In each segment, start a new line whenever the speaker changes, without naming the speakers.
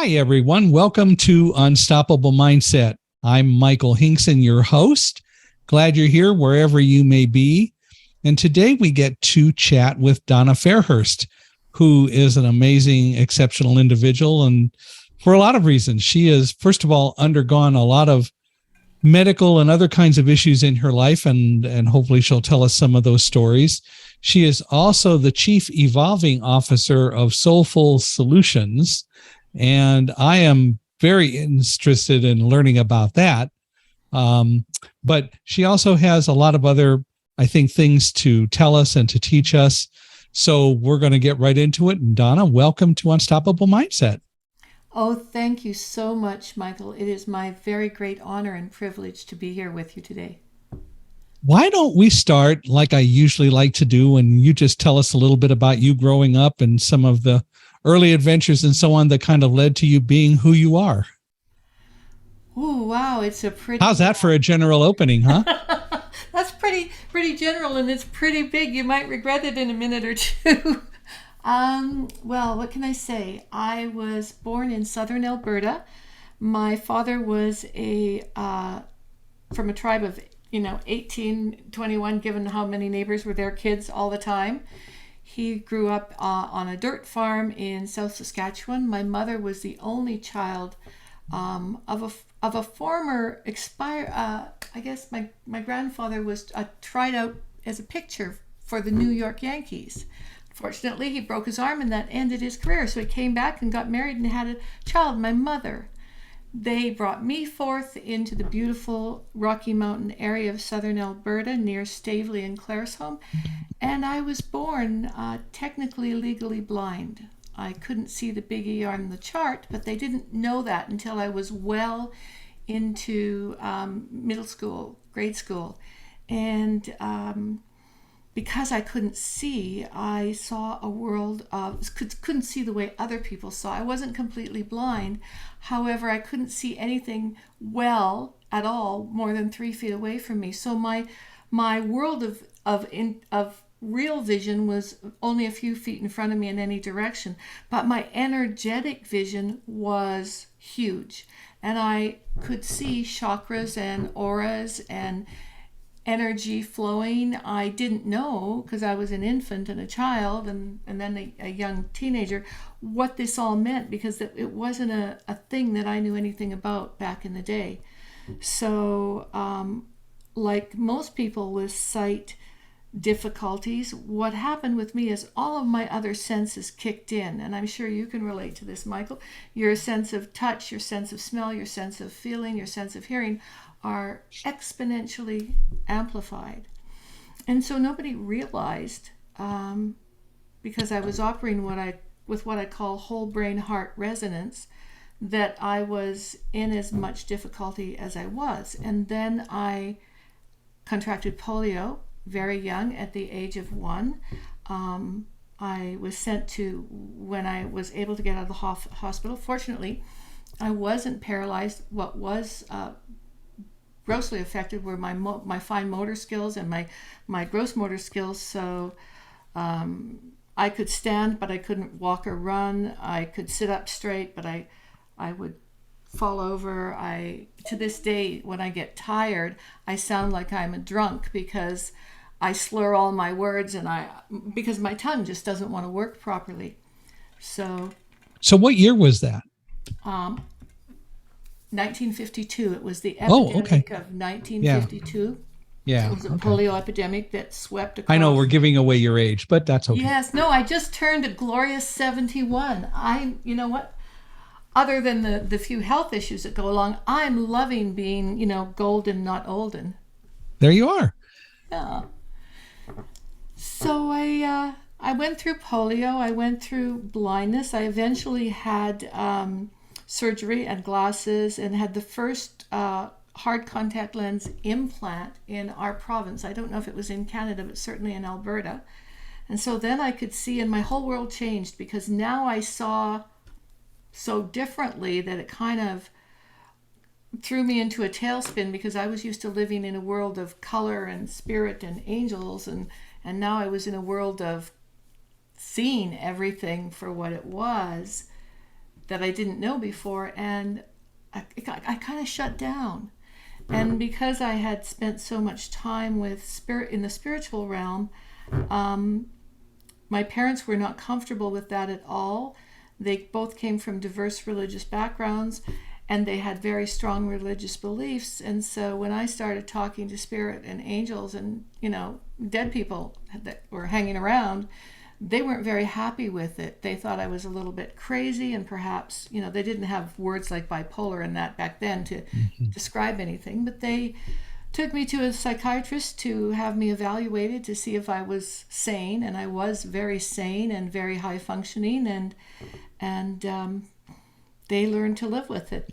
Hi, everyone. Welcome to Unstoppable Mindset. I'm Michael Hinkson, your host. Glad you're here wherever you may be. And today we get to chat with Donna Fairhurst, who is an amazing, exceptional individual. And for a lot of reasons, she has, first of all, undergone a lot of medical and other kinds of issues in her life, and hopefully she'll tell us some of those stories. She is also the Chief Evolving Officer of Soulful Solutions, and I am very interested in learning about that. But she also has a lot of other, I think, things to tell us and to teach us. So we're going to get right into it. And Donna, welcome to Unstoppable Mindset.
Oh, thank you so much, Michael. It is my very great honor and privilege to be here with you today.
Why don't we start like I usually like to do, and you just tell us a little bit about you growing up and some of the early adventures and so on that kind of led to you being who you are.
Oh, wow, it's a pretty...
How's that for a general opening, huh?
That's pretty general, and it's pretty big. You might regret it in a minute or two. Well, what can I say? I was born in southern Alberta. My father was from a tribe of 18, 21, given how many neighbors were their kids all the time. He grew up on a dirt farm in South Saskatchewan. My mother was the only child of a former I guess my grandfather was tried out as a pitcher for the New York Yankees. Fortunately, he broke his arm and that ended his career. So he came back and got married and had a child, my mother. They brought me forth into the beautiful Rocky Mountain area of southern Alberta near Staveley and Claresholm. And I was born technically legally blind. I couldn't see the big E on the chart, but they didn't know that until I was well into middle school, grade school. And because I couldn't see, I saw a world of, couldn't see the way other people saw. I wasn't completely blind. However, I couldn't see anything well at all more than 3 feet away from me. So my world of real vision was only a few feet in front of me in any direction. But my energetic vision was huge. And I could see chakras and auras and energy flowing. I didn't know, because I was an infant and a child and then a young teenager, what this all meant, because it wasn't a thing that I knew anything about back in the day. So like most people with sight difficulties, what happened with me is all of my other senses kicked in, and I'm sure you can relate to this, Michael. Your sense of touch, your sense of smell, your sense of feeling, your sense of hearing are exponentially amplified. And so nobody realized, because I was operating with what I call whole brain heart resonance, that I was in as much difficulty as I was. And then I contracted polio very young, at the age of 1. I was sent to, when I was able to get out of the hospital, fortunately, I wasn't paralyzed. What was grossly affected were my fine motor skills and my gross motor skills. So I could stand, but I couldn't walk or run. I could sit up straight, but I would fall over. To this day, when I get tired, I sound like I'm a drunk because I slur all my words because my tongue just doesn't want to work properly. So
what year was that?
1952. It was the epidemic of 1952.
Yeah.
It was a polio epidemic that swept across.
I know we're giving away your age, but that's okay.
Yes. No, I just turned a glorious 71. You know what? Other than the few health issues that go along, I'm loving being, golden, not olden.
There you are.
Yeah. So I went through polio. I went through blindness. I eventually had surgery and glasses and had the first hard contact lens implant in our province. I don't know if it was in Canada, but certainly in Alberta. And so then I could see, and my whole world changed, because now I saw so differently that it kind of threw me into a tailspin, because I was used to living in a world of color and spirit and angels, and now I was in a world of seeing everything for what it was. that I didn't know before, and I kind of shut down. And because I had spent so much time with spirit in the spiritual realm, my parents were not comfortable with that at all. They both came from diverse religious backgrounds, and they had very strong religious beliefs. And so when I started talking to spirit and angels and, dead people that were hanging around, they weren't very happy with it. They thought I was a little bit crazy, and perhaps, they didn't have words like bipolar and that back then to describe anything, but they took me to a psychiatrist to have me evaluated to see if I was sane, and I was very sane and very high functioning, and they learned to live with it.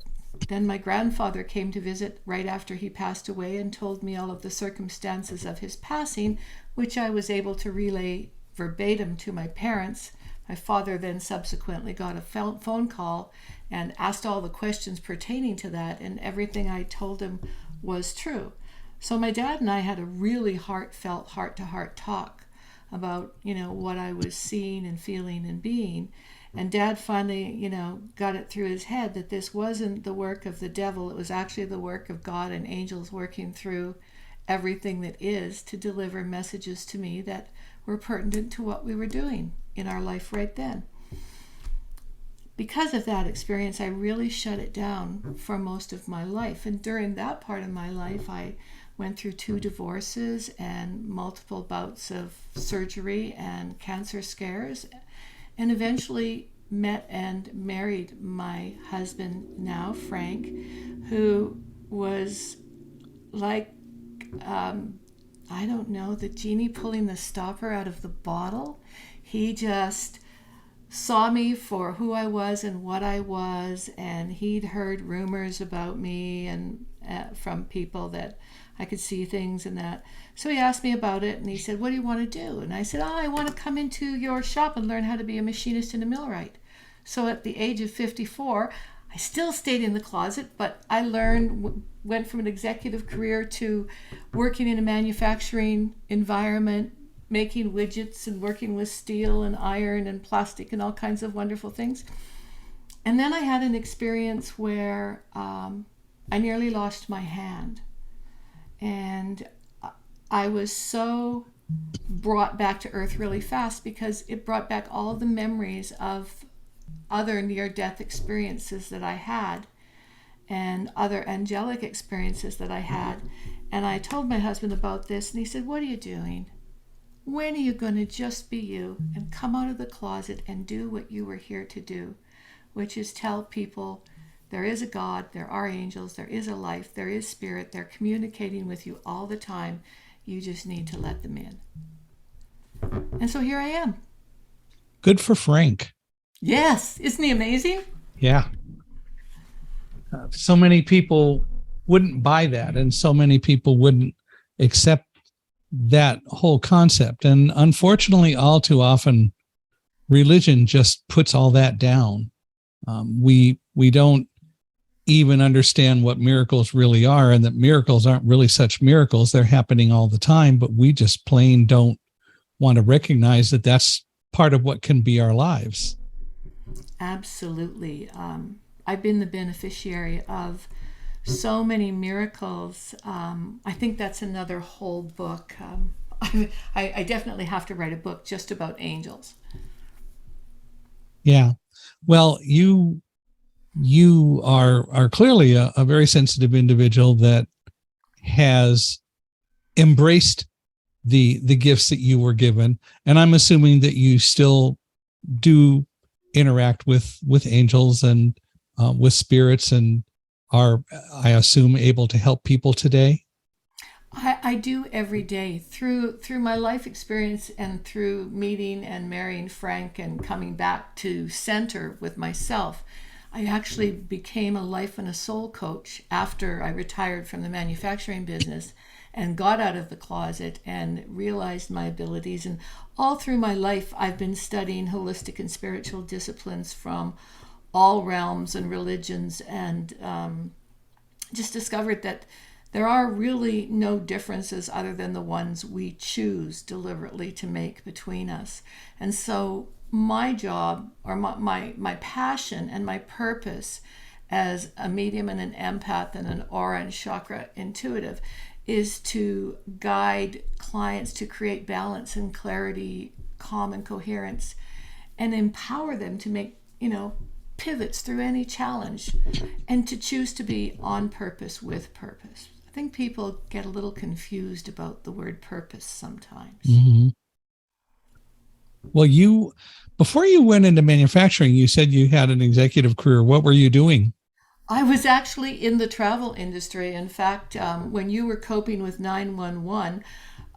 Then my grandfather came to visit right after he passed away and told me all of the circumstances of his passing, which I was able to relay verbatim to my parents. My father then subsequently got a phone call and asked all the questions pertaining to that, and everything I told him was true. So my dad and I had a really heartfelt, heart-to-heart talk about, what I was seeing and feeling and being. And Dad finally, got it through his head that this wasn't the work of the devil. It was actually the work of God and angels working through everything that is to deliver messages to me that were pertinent to what we were doing in our life right then. Because of that experience, I really shut it down for most of my life. And during that part of my life, I went through 2 divorces and multiple bouts of surgery and cancer scares, and eventually met and married my husband now, Frank, who was like, I don't know, the genie pulling the stopper out of the bottle. He just saw me for who I was and what I was, and he'd heard rumors about me and from people that I could see things and that. So he asked me about it, and he said, "What do you want to do?" And I said, "I want to come into your shop and learn how to be a machinist and a millwright." So at the age of 54, I still stayed in the closet, but I learned, went from an executive career to working in a manufacturing environment, making widgets and working with steel and iron and plastic and all kinds of wonderful things. And then I had an experience where I nearly lost my hand. And I was so brought back to earth really fast because it brought back all the memories of other near-death experiences that I had and other angelic experiences that I had. And I told my husband about this, and he said, "What are you doing? When are you going to just be you and come out of the closet and do what you were here to do, which is tell people there is a God, there are angels, there is a life, there is spirit, they're communicating with you all the time. You just need to let them in." And so here I am.
Good for Frank.
Yes. Isn't he amazing?
Yeah. So many people wouldn't buy that, and so many people wouldn't accept that whole concept. And unfortunately, all too often, religion just puts all that down. We don't even understand what miracles really are, and that miracles aren't really such miracles. They're happening all the time, but we just plain don't want to recognize that that's part of what can be our lives.
Absolutely. I've been the beneficiary of so many miracles. I think that's another whole book. I definitely have to write a book just about angels.
Yeah. Well, you are clearly a very sensitive individual that has embraced the gifts that you were given, and I'm assuming that you still do interact with angels and with spirits, and are, I assume, able to help people today.
I do every day through my life experience and through meeting and marrying Frank and coming back to center with myself. I actually became a life and a soul coach after I retired from the manufacturing business and got out of the closet and realized my abilities. And all through my life, I've been studying holistic and spiritual disciplines from all realms and religions, and just discovered that there are really no differences other than the ones we choose deliberately to make between us. And so my job, or my passion and my purpose as a medium and an empath and an aura and chakra intuitive is to guide clients to create balance and clarity, calm and coherence, and empower them to make, pivots through any challenge and to choose to be on purpose with purpose. I think people get a little confused about the word purpose sometimes.
Mm-hmm. Well, before you went into manufacturing, you said you had an executive career. What were you doing?
I was actually in the travel industry. In fact, when you were coping with 911,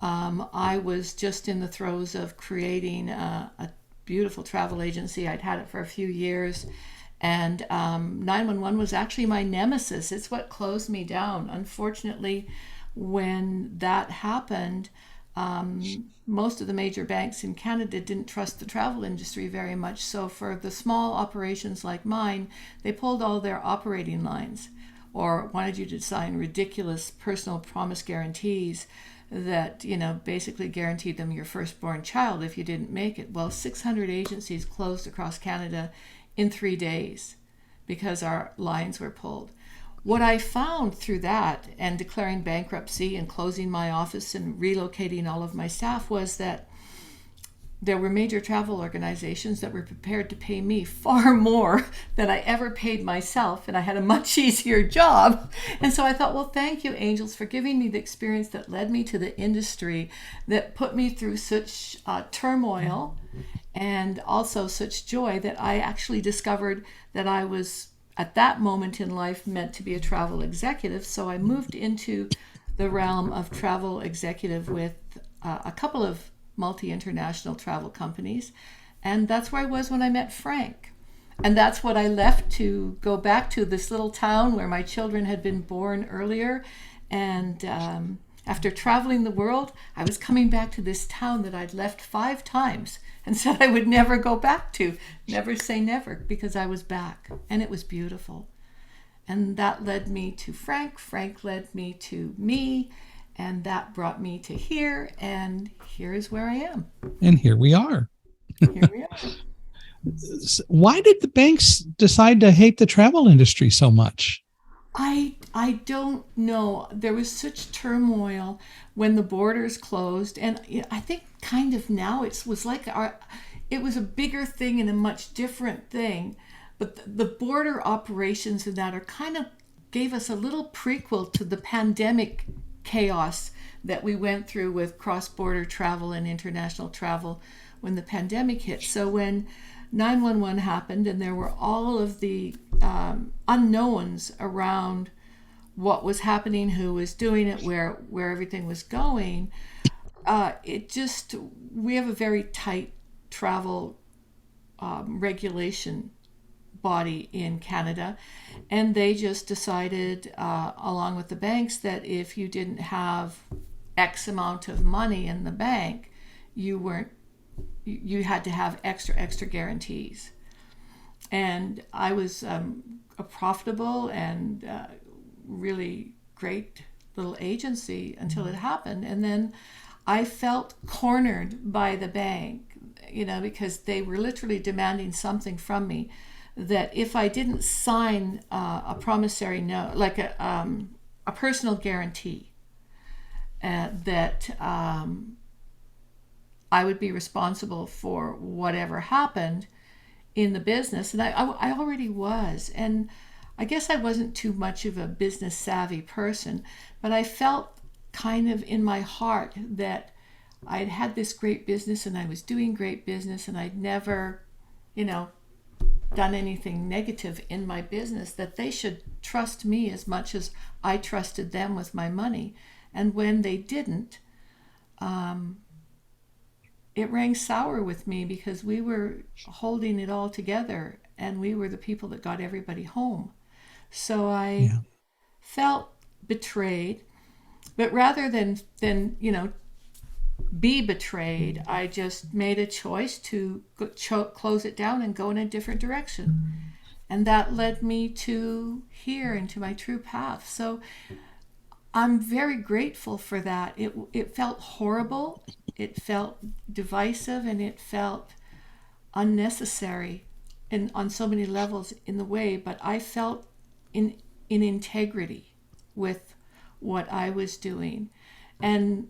I was just in the throes of creating a beautiful travel agency. I'd had it for a few years, and 911 was actually my nemesis. It's what closed me down. Unfortunately, when that happened, most of the major banks in Canada didn't trust the travel industry very much. So for the small operations like mine, they pulled all their operating lines or wanted you to sign ridiculous personal promise guarantees that, basically guaranteed them your firstborn child if you didn't make it. Well, 600 agencies closed across Canada in 3 days because our lines were pulled. What I found through that and declaring bankruptcy and closing my office and relocating all of my staff was that there were major travel organizations that were prepared to pay me far more than I ever paid myself, and I had a much easier job. And so I thought, well, thank you, angels, for giving me the experience that led me to the industry, that put me through such turmoil and also such joy, that I actually discovered that I was at that moment in life meant to be a travel executive. So I moved into the realm of travel executive with a couple of multi-international travel companies. And that's where I was when I met Frank. And that's what I left to go back to, this little town where my children had been born earlier. And after traveling the world, I was coming back to this town that I'd left 5 times and said I would never go back to. Never say never, because I was back. And it was beautiful. And that led me to Frank. Frank led me to me. And that brought me to here. And here is where I am.
And here we are.
Here we are.
Why did the banks decide to hate the travel industry so much?
I don't know. There was such turmoil when the borders closed, and I think kind of now it was like it was a bigger thing and a much different thing. But the border operations and that are kind of gave us a little prequel to the pandemic chaos that we went through with cross-border travel and international travel when the pandemic hit. So when 911 happened and there were all of the unknowns around what was happening, who was doing it, where everything was going, we have a very tight travel regulation body in Canada, and they just decided along with the banks that if you didn't have X amount of money in the bank, you had to have extra guarantees. And I was a profitable and really great little agency until it happened. And then I felt cornered by the bank, because they were literally demanding something from me that if I didn't sign a promissory note, like a personal guarantee, that I would be responsible for whatever happened in the business. And I already was. And I guess I wasn't too much of a business savvy person, but I felt kind of in my heart that I'd had this great business and I was doing great business, and I'd never, done anything negative in my business, that they should trust me as much as I trusted them with my money. And when they didn't, it rang sour with me, because we were holding it all together and we were the people that got everybody home. So I felt betrayed, but rather than be betrayed, I just made a choice to close it down and go in a different direction. And that led me to here, into my true path. So I'm very grateful for that. It felt horrible, it felt divisive, and it felt unnecessary and on so many levels in the way, but I felt in integrity with what I was doing. And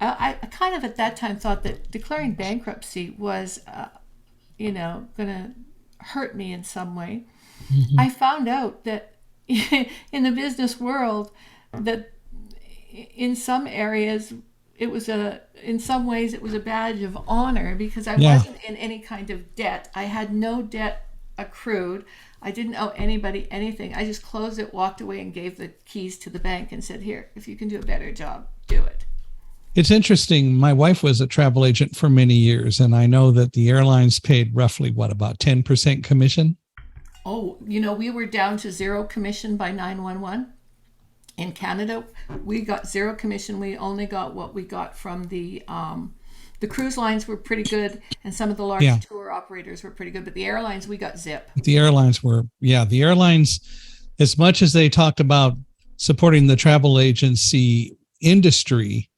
I kind of at that time thought that declaring bankruptcy was, going to hurt me in some way.
Mm-hmm.
I found out that in the business world, that in some areas in some ways it was a badge of honor, because I wasn't in any kind of debt. I had no debt accrued. I didn't owe anybody anything. I just closed it, walked away, and gave the keys to the bank and said, here, if you can do a better job, do it.
It's interesting. My wife was a travel agent for many years, and I know that the airlines paid roughly, about 10% commission?
Oh, we were down to zero commission by 911. In Canada, we got zero commission. We only got what we got from the cruise lines were pretty good, and some of the large tour operators were pretty good, but the airlines, we got zip.
The airlines, as much as they talked about supporting the travel agency industry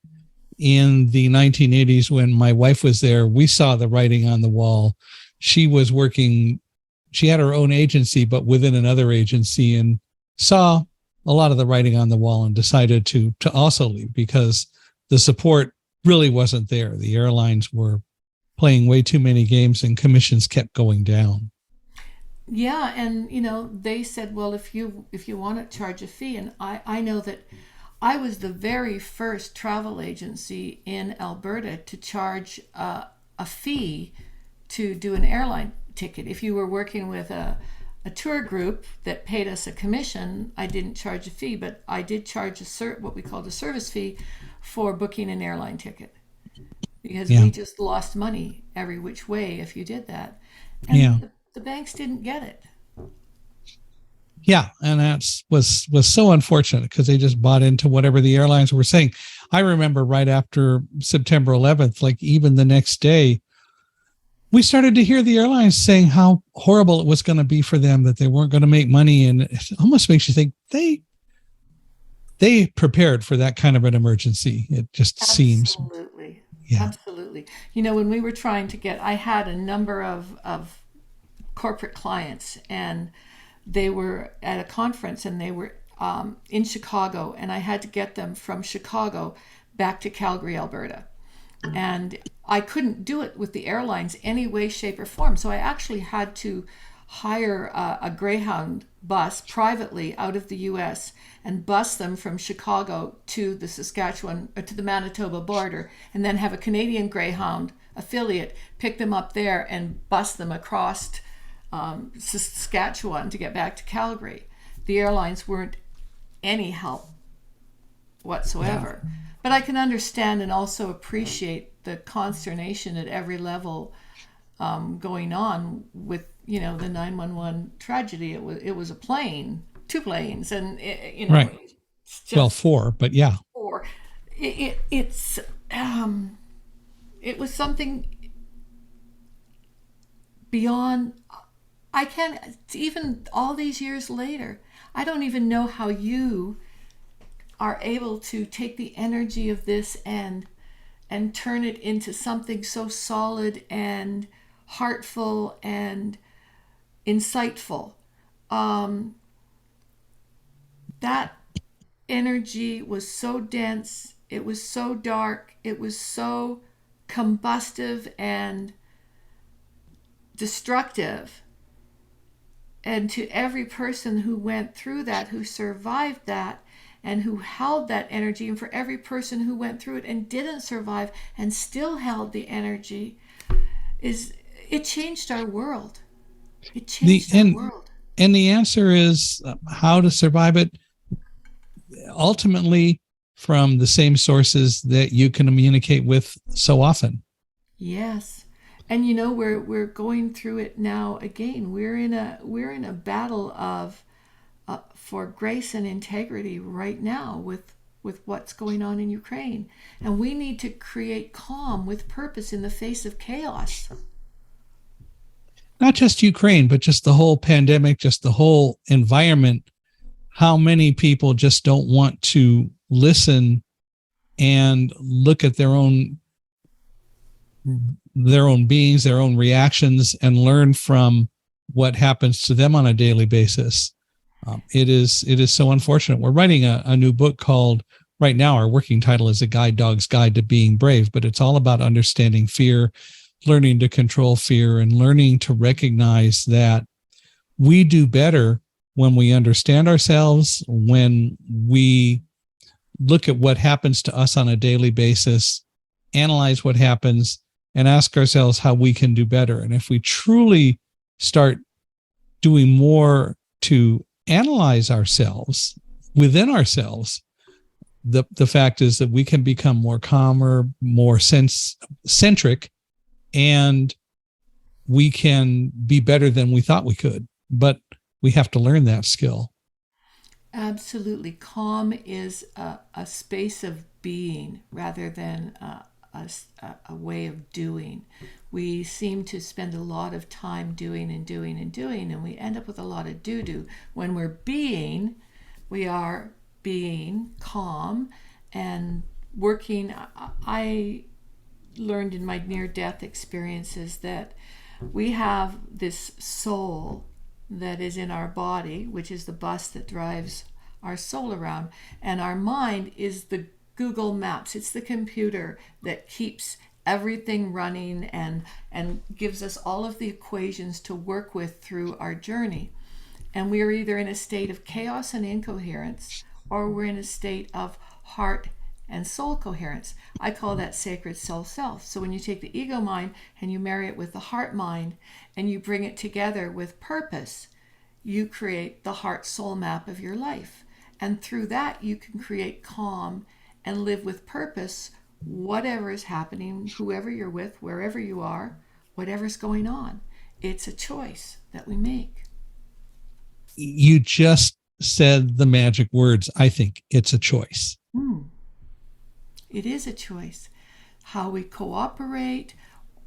in the 1980s, when my wife was there, we saw the writing on the wall. She had her own agency, but within another agency, and saw a lot of the writing on the wall and decided to also leave because the support really wasn't there. The airlines were playing way too many games and commissions kept going down.
Yeah, and they said, well, if you want to charge a fee, and I know that I was the very first travel agency in Alberta to charge a fee to do an airline ticket. If you were working with a tour group that paid us a commission, I didn't charge a fee, but I did charge what we called a service fee for booking an airline ticket, because we just lost money every which way if you did that. And the banks didn't get it.
Yeah, and that was so unfortunate because they just bought into whatever the airlines were saying. I remember right after September 11th, like even the next day, we started to hear the airlines saying how horrible it was going to be for them, that they weren't going to make money. And it almost makes you think they prepared for that kind of an emergency. It just seems.
Absolutely. Yeah. Absolutely. When we were trying to I had a number of corporate clients, and they were at a conference, and they were in Chicago, and I had to get them from Chicago back to Calgary, Alberta. And I couldn't do it with the airlines any way, shape, or form. So I actually had to hire a Greyhound bus privately out of the U.S. and bus them from Chicago to the Saskatchewan, or to the Manitoba border, and then have a Canadian Greyhound affiliate pick them up there and bus them across Saskatchewan to get back to Calgary. The airlines weren't any help whatsoever. Yeah. But I can understand and also appreciate the consternation at every level going on with, the 911 tragedy. It was a plane, two planes, and
right. Just 4, but yeah.
4. It was something beyond. I can't, even all these years later, I don't even know how you are able to take the energy of this and turn it into something so solid and heartful and insightful. That energy was so dense, it was so dark, it was so combustive and destructive. And to every person who went through that, who survived that, and who held that energy, and for every person who went through it and didn't survive and still held the energy, it changed our world. It changed our world.
And the answer is how to survive it, ultimately from the same sources that you can communicate with so often.
Yes. And we're going through it now again. We're in a battle of for grace and integrity right now with what's going on in Ukraine. And we need to create calm with purpose in the face of chaos.
Not just Ukraine, but just the whole pandemic, just the whole environment. How many people just don't want to listen and look at their own their own beings, their own reactions, and learn from what happens to them on a daily basis. It is so unfortunate. We're writing a new book called, right now, our working title is A Guide Dog's Guide to Being Brave, but it's all about understanding fear, learning to control fear, and learning to recognize that we do better when we understand ourselves, when we look at what happens to us on a daily basis, analyze what happens, and ask ourselves how we can do better. And if we truly start doing more to analyze ourselves within ourselves, the fact is that we can become more calmer, more centric, and we can be better than we thought we could. But we have to learn that skill.
Absolutely. Calm is a space of being rather than a way of doing. We seem to spend a lot of time doing and doing and doing, and we end up with a lot of do-do. When we're being, we are being calm and working. I learned in my near-death experiences that we have this soul that is in our body, which is the bus that drives our soul around, and our mind is the Google Maps. It's the computer that keeps everything running and gives us all of the equations to work with through our journey. And we are either in a state of chaos and incoherence, or we're in a state of heart and soul coherence. I call that sacred soul self. So when you take the ego mind and you marry it with the heart mind and you bring it together with purpose, you create the heart soul map of your life. And through that, you can create calm and live with purpose, whatever is happening, whoever you're with, wherever you are, whatever's going on. It's a choice that we make.
You just said the magic words. I think it's a choice.
It is a choice. How we cooperate,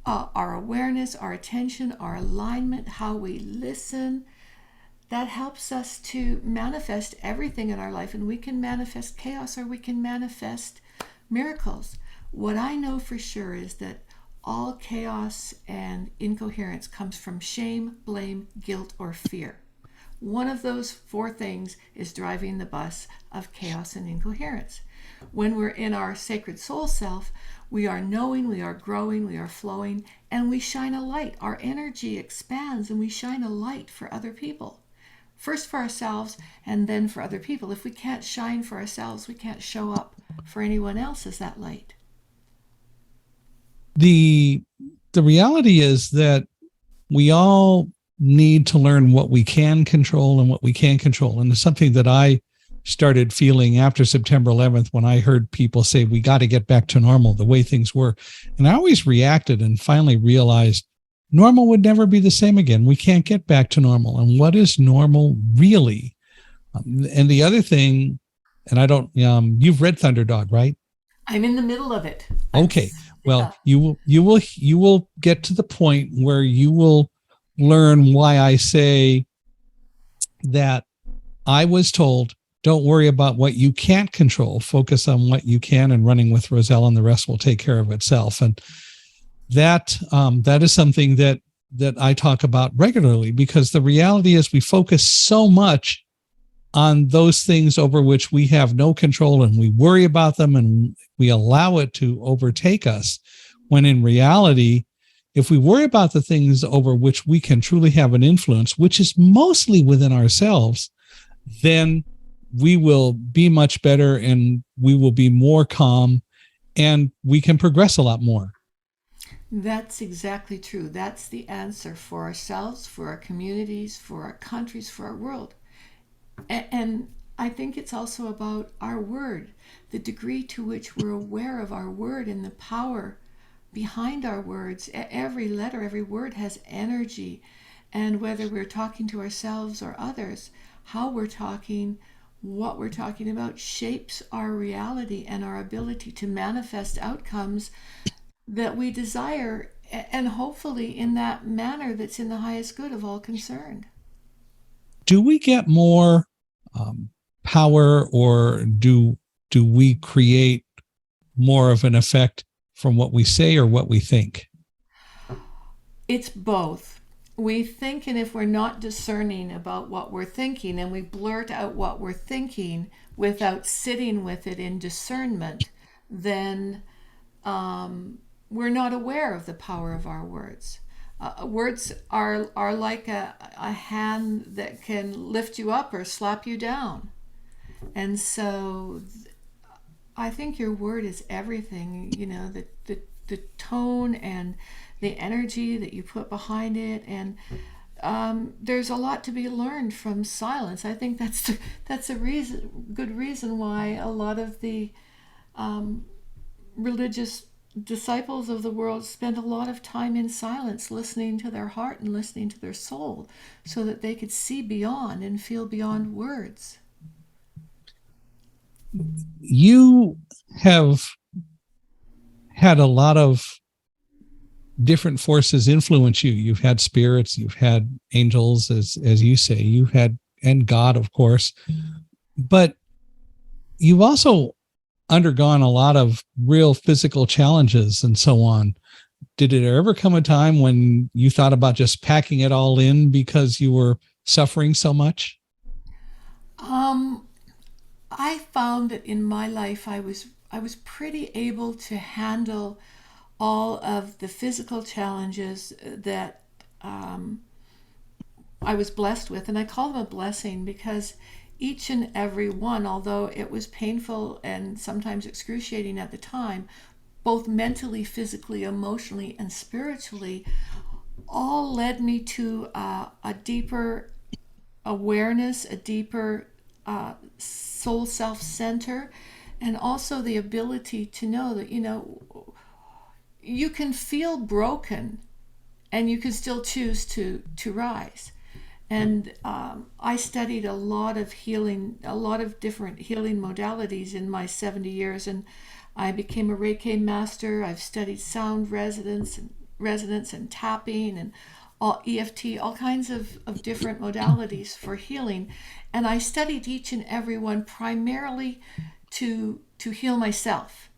our awareness, our attention, our alignment, how we listen, that helps us to manifest everything in our life. And we can manifest chaos or we can manifest miracles. What I know for sure is that all chaos and incoherence comes from shame, blame, guilt, or fear. One of those four things is driving the bus of chaos and incoherence. When we're in our sacred soul self, we are knowing, we are growing, we are flowing, and we shine a light. Our energy expands and we shine a light for other people. First for ourselves and then for other people. If we can't shine for ourselves, we can't show up for anyone else as that light.
The reality is that we all need to learn what we can control and what we can't control. And it's something that I started feeling after September 11th when I heard people say, we got to get back to normal, the way things were. And I always reacted and finally realized normal would never be the same again. We can't get back to normal. And what is normal really? And the other thing, and I don't, you've read Thunderdog, right?
I'm in the middle of it.
Okay. Well, you will get to the point where you will learn why I say that I was told, don't worry about what you can't control. Focus on what you can, and running with Roselle and the rest will take care of itself. And that is something that I talk about regularly, because the reality is we focus so much on those things over which we have no control, and we worry about them and we allow it to overtake us, when in reality, if we worry about the things over which we can truly have an influence, which is mostly within ourselves, then we will be much better and we will be more calm and we can progress a lot more.
That's exactly true. That's the answer for ourselves, for our communities, for our countries, for our world. And I think it's also about our word, the degree to which we're aware of our word and the power behind our words. Every letter, every word has energy. And whether we're talking to ourselves or others, how we're talking, what we're talking about shapes our reality and our ability to manifest outcomes that we desire, and hopefully in that manner that's in the highest good of all concerned.
Do we get more power, or do we create more of an effect from what we say or what we think?
It's both. We think, and if we're not discerning about what we're thinking and we blurt out what we're thinking without sitting with it in discernment, then we're not aware of the power of our words. Words are like a hand that can lift you up or slap you down. And so I think your word is everything, the tone and the energy that you put behind it. And there's a lot to be learned from silence. I think that's a good reason why a lot of the religious disciples of the world spend a lot of time in silence, listening to their heart and listening to their soul, so that they could see beyond and feel beyond words.
You have had a lot of different forces influence you. You've had spirits, you've had angels, as you say, you've had, and God, of course, but you've also undergone a lot of real physical challenges and so on. Did it ever come a time when you thought about just packing it all in because you were suffering so much?
I found that in my life I was pretty able to handle all of the physical challenges that I was blessed with, and I call them a blessing because each and every one, although it was painful and sometimes excruciating at the time, both mentally, physically, emotionally, and spiritually, all led me to a deeper awareness, a deeper soul self-center, and also the ability to know that, you can feel broken and you can still choose to rise. And I studied a lot of different healing modalities in my 70 years, and I became a Reiki master. I've studied sound resonance and tapping and all EFT, all kinds of different modalities for healing. And I studied each and every one primarily to heal myself.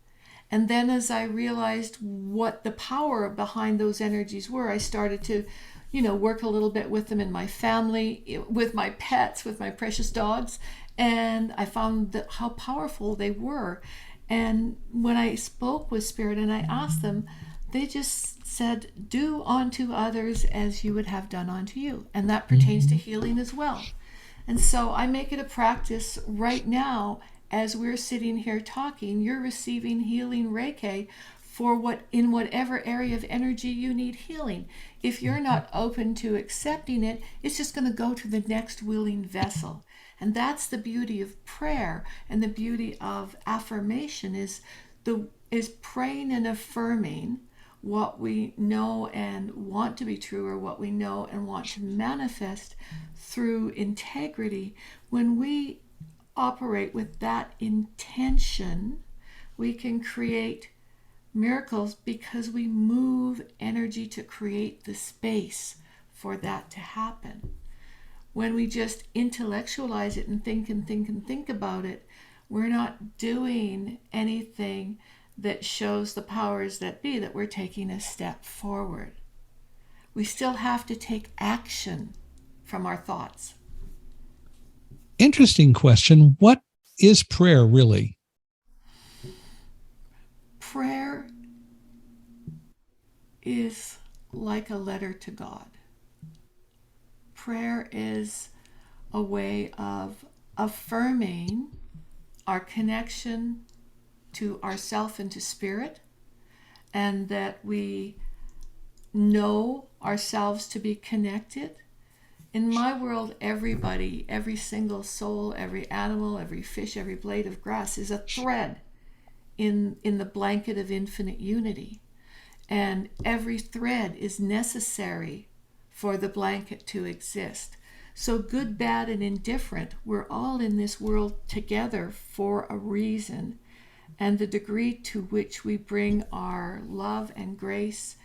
And then as I realized what the power behind those energies were, I started to work a little bit with them in my family, with my pets, with my precious dogs. And I found that how powerful they were. And when I spoke with Spirit and I asked them, they just said, do unto others as you would have done unto you. And that pertains to healing as well. And so I make it a practice right now, as we're sitting here talking, you're receiving healing Reiki for in whatever area of energy you need healing. If you're not open to accepting it, it's just going to go to the next willing vessel. And that's the beauty of prayer, and the beauty of affirmation is praying and affirming what we know and want to be true, or what we know and want to manifest through integrity. When we operate with that intention, we can create miracles because we move energy to create the space for that to happen. When we just intellectualize it and think about it, we're not doing anything that shows the powers that be that we're taking a step forward. We still have to take action from our thoughts.
Interesting question. What is prayer really?
Prayer is like a letter to God. Prayer is a way of affirming our connection to ourself and to spirit, and that we know ourselves to be connected. In my world, everybody, every single soul, every animal, every fish, every blade of grass is a thread in the blanket of infinite unity. And every thread is necessary for the blanket to exist. So good, bad, and indifferent, we're all in this world together for a reason. And the degree to which we bring our love and grace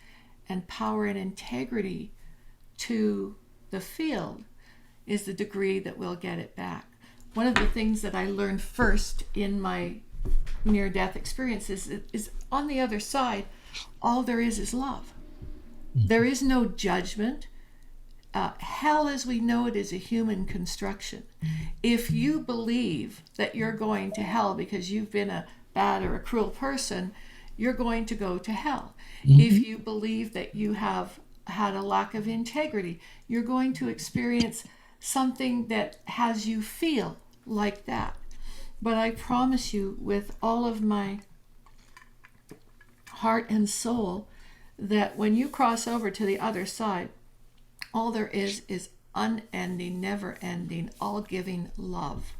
and power and integrity to the field is the degree that we'll get it back. One of the things that I learned first in my near-death experience is on the other side, all there is love. There is no judgment. Hell as we know it is a human construction. If you believe that you're going to hell because you've been a bad or a cruel person, you're going to go to hell. If you believe that you have had a lack of integrity, you're going to experience something that has you feel like that. But I promise you, with all of my heart and soul, that when you cross over to the other side, all there is unending, never-ending, all-giving love.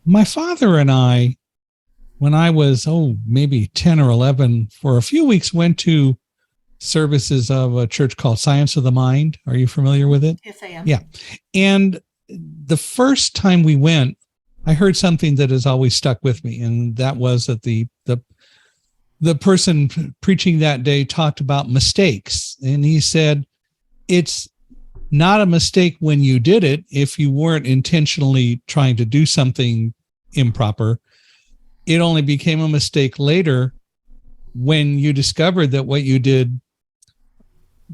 My father and I, when I was, maybe 10 or 11, for a few weeks went to services of a church called Science of the Mind. Are you familiar with it?
Yes, I am.
Yeah. And the first time we went, I heard something that has always stuck with me, and that was that the person preaching that day talked about mistakes. And he said, it's not a mistake when you did it if you weren't intentionally trying to do something improper. It only became a mistake later when you discovered that what you did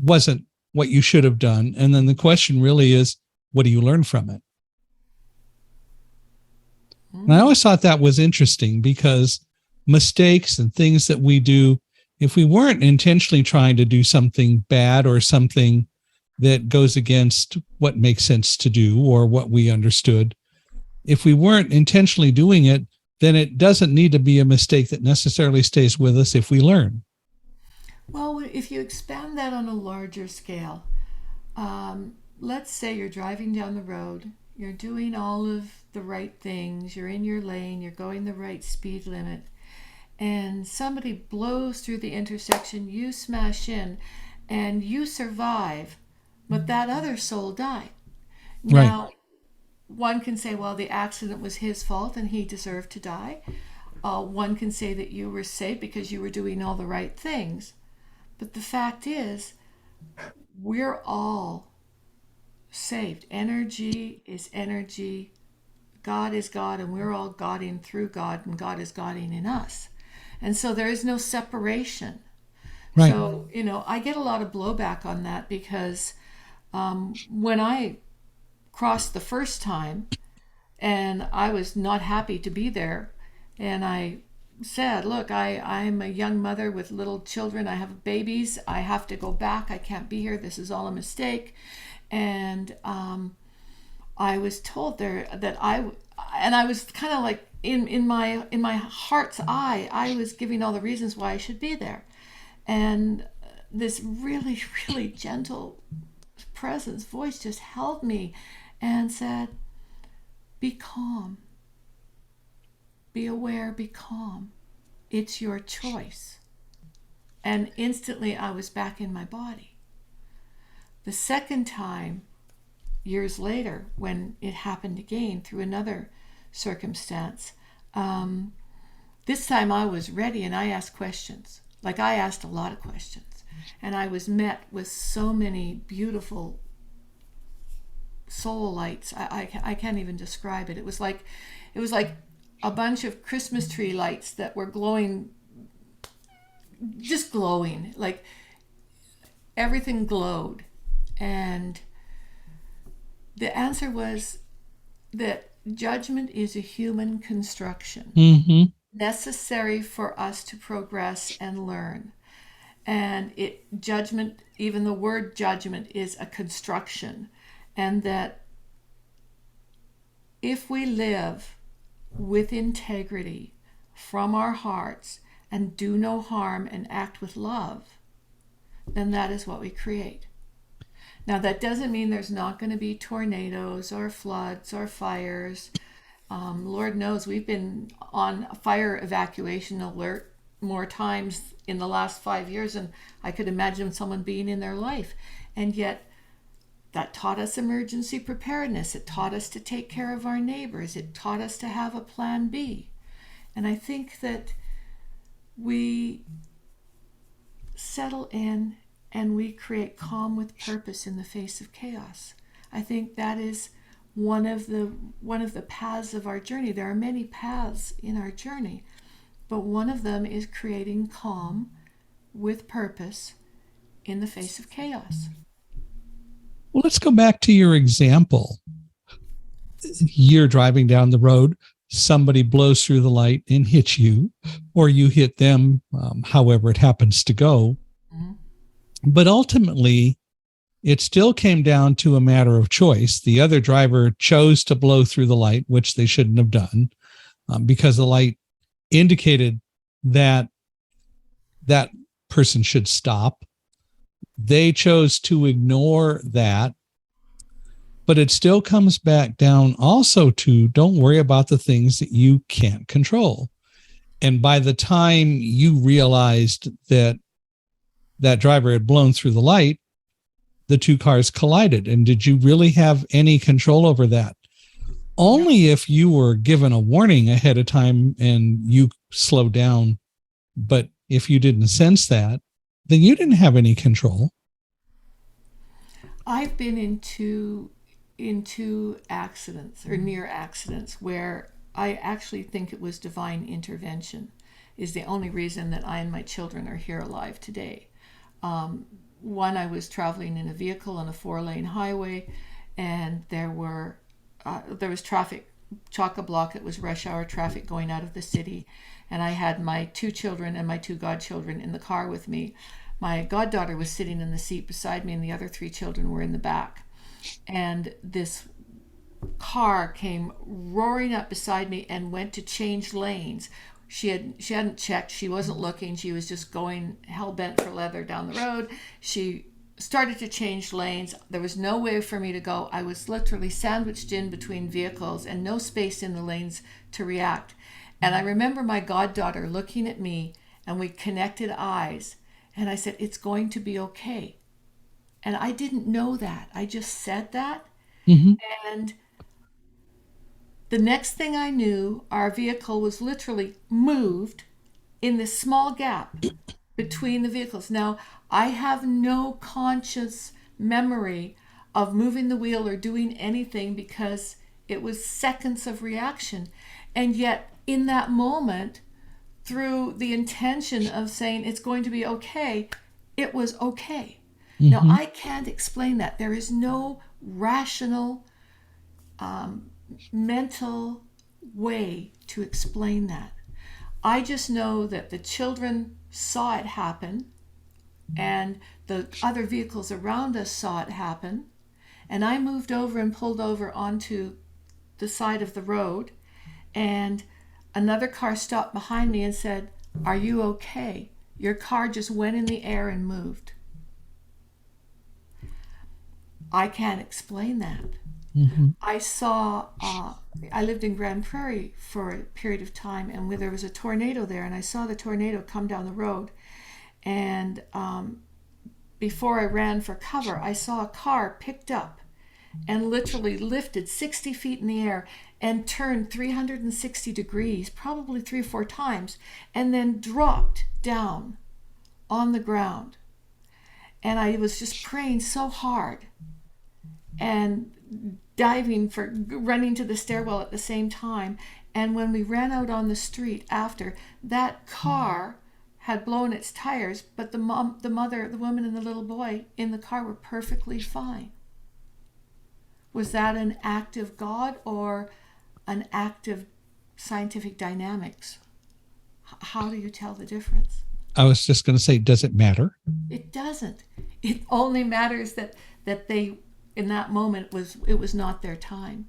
wasn't what you should have done. And then the question really is, what do you learn from it? And I always thought that was interesting, because mistakes and things that we do, if we weren't intentionally trying to do something bad or something that goes against what makes sense to do or what we understood, if we weren't intentionally doing it, then it doesn't need to be a mistake that necessarily stays with us if we learn.
Well, if you expand that on a larger scale, let's say you're driving down the road, you're doing all of the right things, you're in your lane, you're going the right speed limit, and somebody blows through the intersection, you smash in, and you survive, but that other soul died.
Right.
Now, one can say, well, the accident was his fault and he deserved to die. One can say that you were saved because you were doing all the right things. But the fact is, we're all saved. Energy is energy. God is God, and we're all Godding through God, and God is Godding in us. And so there is no separation.
Right.
So, I get a lot of blowback on that, because when I crossed the first time and I was not happy to be there, and I said, look, I'm a young mother with little children, I have babies, I have to go back, I can't be here, this is all a mistake. And I was told there that I was kind of like in my heart's eye, I was giving all the reasons why I should be there. And this really, really gentle presence voice just held me and said, be calm, be aware, be calm. It's your choice. And instantly I was back in my body. The second time, years later, when it happened again through another circumstance, this time I was ready and I asked questions. Like, I asked a lot of questions. And I was met with so many beautiful soul lights. I can't even describe it. It was like a bunch of Christmas tree lights that were glowing, just glowing. Like, everything glowed. And the answer was that judgment is a human construction, necessary for us to progress and learn. And judgment, even the word judgment, is a construction. And that if we live with integrity from our hearts and do no harm and act with love, then that is what we create. Now, that doesn't mean there's not going to be tornadoes or floods or fires. Lord knows we've been on a fire evacuation alert more times in the last 5 years than I could imagine someone being in their life. And yet, that taught us emergency preparedness. It taught us to take care of our neighbors. It taught us to have a plan B. And I think that we settle in and we create calm with purpose in the face of chaos. I think that is one of the paths of our journey. There are many paths in our journey, but one of them is creating calm with purpose in the face of chaos.
Well, let's go back to your example. You're driving down the road, somebody blows through the light and hits you, or you hit them, however it happens to go. Mm-hmm. But ultimately, it still came down to a matter of choice. The other driver chose to blow through the light, which they shouldn't have done, because the light indicated that that person should stop. They chose to ignore that. But it still comes back down also to don't worry about the things that you can't control. And by the time you realized that that driver had blown through the light, the two cars collided. And did you really have any control over that? Only if you were given a warning ahead of time and you slowed down. But if you didn't sense that, then you didn't have any control.
I've been into accidents or near accidents where I actually think it was divine intervention is the only reason that I and my children are here alive today. One, I was traveling in a vehicle on a 4-lane highway, and there was traffic, chock-a-block. It was rush hour traffic going out of the city, and I had my 2 children and my 2 godchildren in the car with me. My goddaughter was sitting in the seat beside me, and the other 3 children were in the back. And this car came roaring up beside me and went to change lanes. She hadn't checked. She wasn't looking. She was just going hell-bent for leather down the road. She started to change lanes. There was no way for me to go. I was literally sandwiched in between vehicles and no space in the lanes to react. And I remember my goddaughter looking at me, and we connected eyes. And I said, "It's going to be okay." And I didn't know that. I just said that. Mm-hmm. And the next thing I knew, our vehicle was literally moved in this small gap between the vehicles. Now, I have no conscious memory of moving the wheel or doing anything because it was seconds of reaction. And yet, in that moment, through the intention of saying it's going to be okay, it was okay. Mm-hmm. Now, I can't explain that. There is no rational, mental way to explain that. I just know that the children saw it happen, and the other vehicles around us saw it happen, and I moved over and pulled over onto the side of the road, and another car stopped behind me and said, "Are you okay? Your car just went in the air and moved." I can't explain that. Mm-hmm. I lived in Grand Prairie for a period of time, and there was a tornado there, and I saw the tornado come down the road. And before I ran for cover, I saw a car picked up and literally lifted 60 feet in the air and turned 360 degrees, probably 3 or 4 times, and then dropped down on the ground. And I was just praying so hard and running to the stairwell at the same time. And when we ran out on the street after, that car had blown its tires, but the mother, the woman, and the little boy in the car were perfectly fine. Was that an act of God or an act of scientific dynamics? How do you tell the difference?
I was just going to say, does it matter?
It doesn't. It only matters that they, in that moment, it was not their time.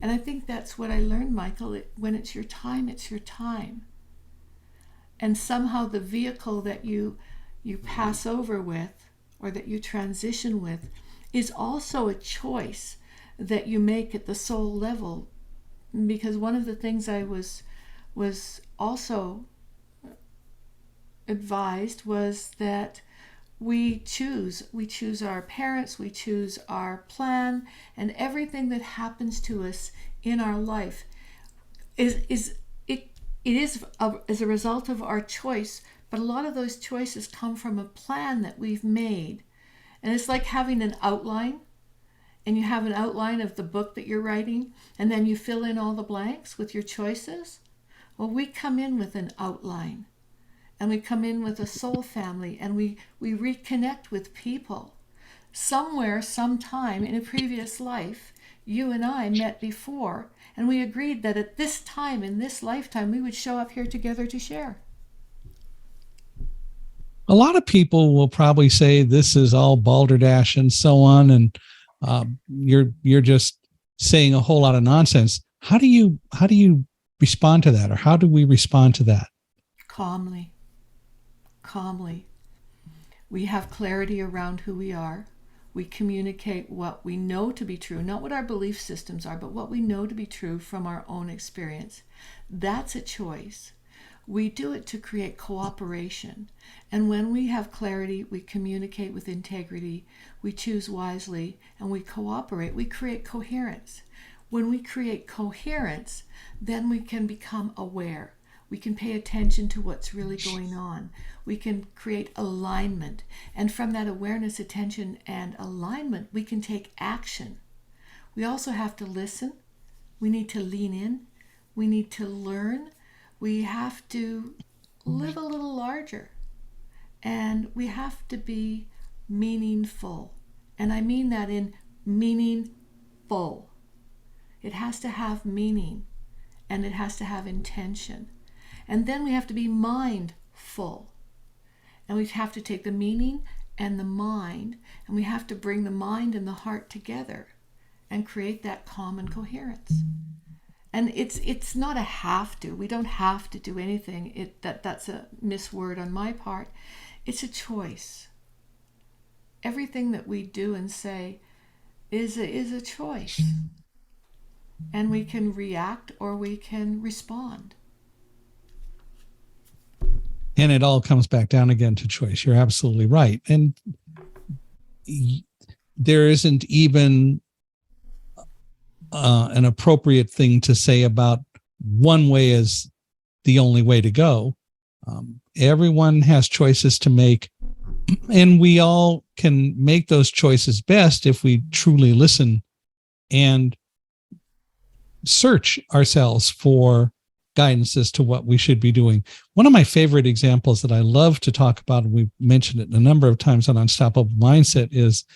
And I think that's what I learned, Michael. When it's your time, it's your time. And somehow the vehicle that you pass over with, or that you transition with, is also a choice that you make at the soul level. Because one of the things I was also advised was that we choose our parents, we choose our plan, and everything that happens to us in our life is as a result of our choice. But a lot of those choices come from a plan that we've made, and it's like having an outline, and you have an outline of the book that you're writing, and then you fill in all the blanks with your choices. Well, we come in with an outline. and we come in with a soul family, and we reconnect with people. Somewhere, sometime in a previous life, you and I met before, and we agreed that at this time, in this lifetime, we would show up here together to share.
A lot of people will probably say this is all balderdash and so on, and you're just saying a whole lot of nonsense. How do you respond to that, or how do we respond to that?
Calmly. We have clarity around who we are. We communicate what we know to be true, not what our belief systems are, but what we know to be true from our own experience. That's a choice. We do it to create cooperation. And when we have clarity, we communicate with integrity, we choose wisely, and we cooperate. We create coherence. When we create coherence, then we can become aware. We can pay attention to what's really going on. We can create alignment. And from that awareness, attention, and alignment, we can take action. We also have to listen. We need to lean in. We need to learn. We have to live a little larger. And we have to be meaningful. And I mean that in meaningful. It has to have meaning, and it has to have intention. And then we have to be mindful. And we have to take the meaning and the mind, and we have to bring the mind and the heart together and create that common coherence. And it's not a have to. We don't have to do anything. That's a misword on my part. It's a choice. Everything that we do and say is a choice. And we can react or we can respond.
And it all comes back down again to choice. You're absolutely right. And there isn't even an appropriate thing to say about one way is the only way to go. Everyone has choices to make, and we all can make those choices best if we truly listen and search ourselves for guidance as to what we should be doing. One of my favorite examples that I love to talk about, and we've mentioned it a number of times on Unstoppable Mindset, is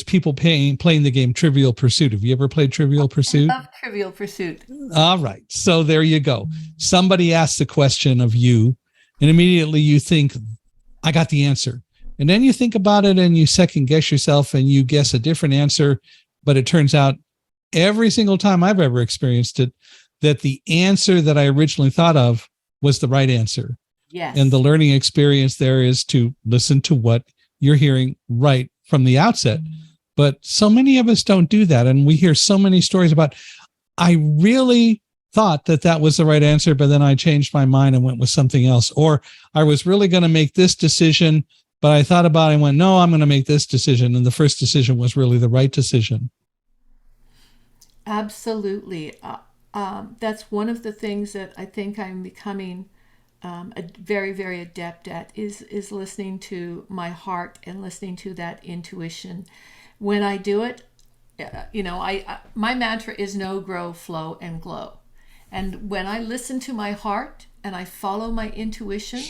people playing the game Trivial Pursuit. Have you ever played Trivial Pursuit?
I love Trivial Pursuit.
All right. So there you go. Somebody asks the question of you, and immediately you think, I got the answer. And then you think about it and you second guess yourself and you guess a different answer. But it turns out every single time I've ever experienced it, that the answer that I originally thought of was the right answer.
Yes.
And the learning experience there is to listen to what you're hearing right from the outset. But so many of us don't do that. And we hear so many stories about, I really thought that was the right answer, but then I changed my mind and went with something else. Or I was really going to make this decision, but I thought about it and went, no, I'm going to make this decision. And the first decision was really the right decision.
Absolutely. That's one of the things that I think I'm becoming very, very adept at is listening to my heart and listening to that intuition. When I do it, my mantra is know, grow, flow, and glow. And when I listen to my heart and I follow my intuition,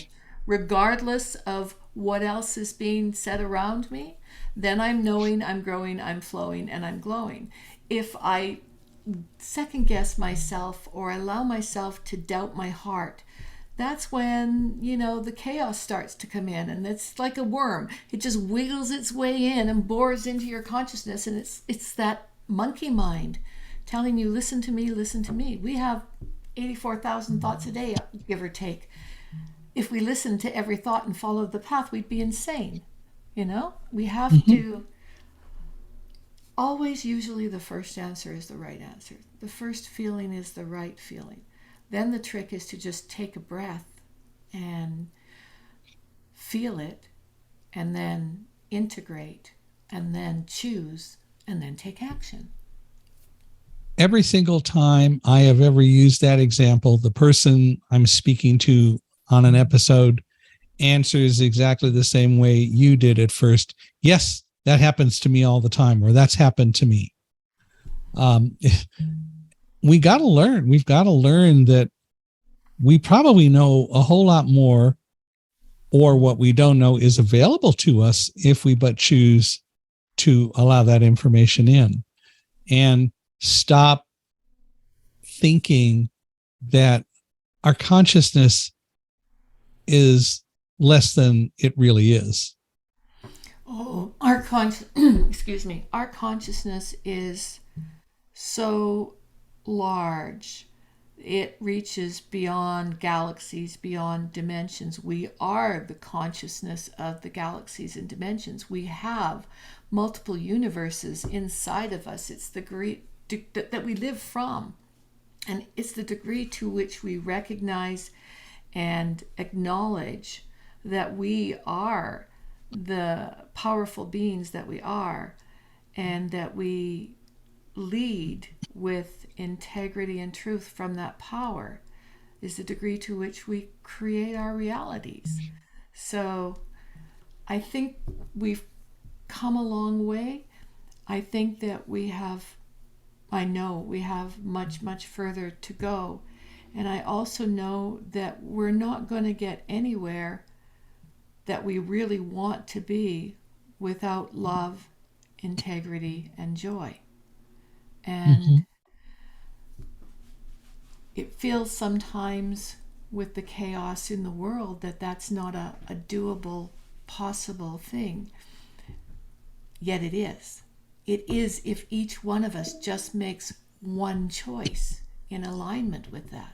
regardless of what else is being said around me, then I'm knowing, I'm growing, I'm flowing, and I'm glowing. If I second guess myself or allow myself to doubt my heart, that's when, the chaos starts to come in, and it's like a worm. It just wiggles its way in and bores into your consciousness, and it's that monkey mind telling you, listen to me, listen to me. We have 84,000 thoughts a day, give or take. If we listened to every thought and followed the path, we'd be insane. We have to always, usually the first answer is the right answer. The first feeling is the right feeling. Then the trick is to just take a breath and feel it, and then integrate, and then choose, and then take action.
Every single time I have ever used that example, the person I'm speaking to on an episode answers exactly the same way you did at first. Yes, that happens to me all the time, or that's happened to me. We got to learn. We've got to learn that we probably know a whole lot more, or what we don't know is available to us if we but choose to allow that information in, and stop thinking that our consciousness is less than it really is.
Oh, excuse me. Our consciousness is so large. It reaches beyond galaxies, beyond dimensions. We are the consciousness of the galaxies and dimensions. We have multiple universes inside of us. It's the great that we live from. And it's the degree to which we recognize and acknowledge that we are the powerful beings that we are, and that we lead with integrity and truth from that power, is the degree to which we create our realities. So I think we've come a long way. I think that I know we have much, much further to go. And I also know that we're not going to get anywhere that we really want to be without love, integrity, and joy. And it feels sometimes with the chaos in the world that that's not a doable, possible thing. Yet it is. It is if each one of us just makes one choice in alignment with that.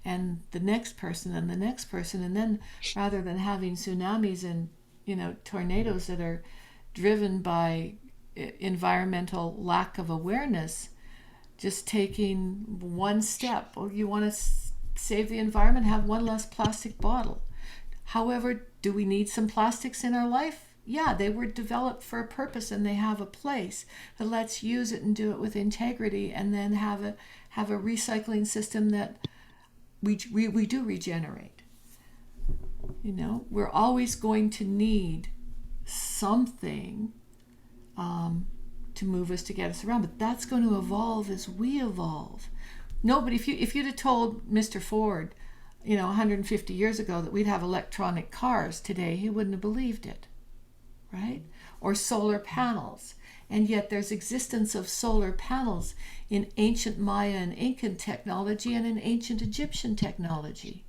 And the next person and the next person, and then rather than having tsunamis and tornadoes that are driven by environmental lack of awareness, just taking one step. Or you want to save the environment, have one less plastic bottle. However, do we need some plastics in our life? Yeah, they were developed for a purpose and they have a place. But let's use it and do it with integrity, and then have a recycling system that we do regenerate. We're always going to need something to move us, to get us around, but that's going to evolve as we evolve. Nobody, if you'd have told Mr. Ford, 150 years ago that we'd have electronic cars today, he wouldn't have believed it, right? Or solar panels. And yet there's existence of solar panels in ancient Maya and Incan technology and in ancient Egyptian technology.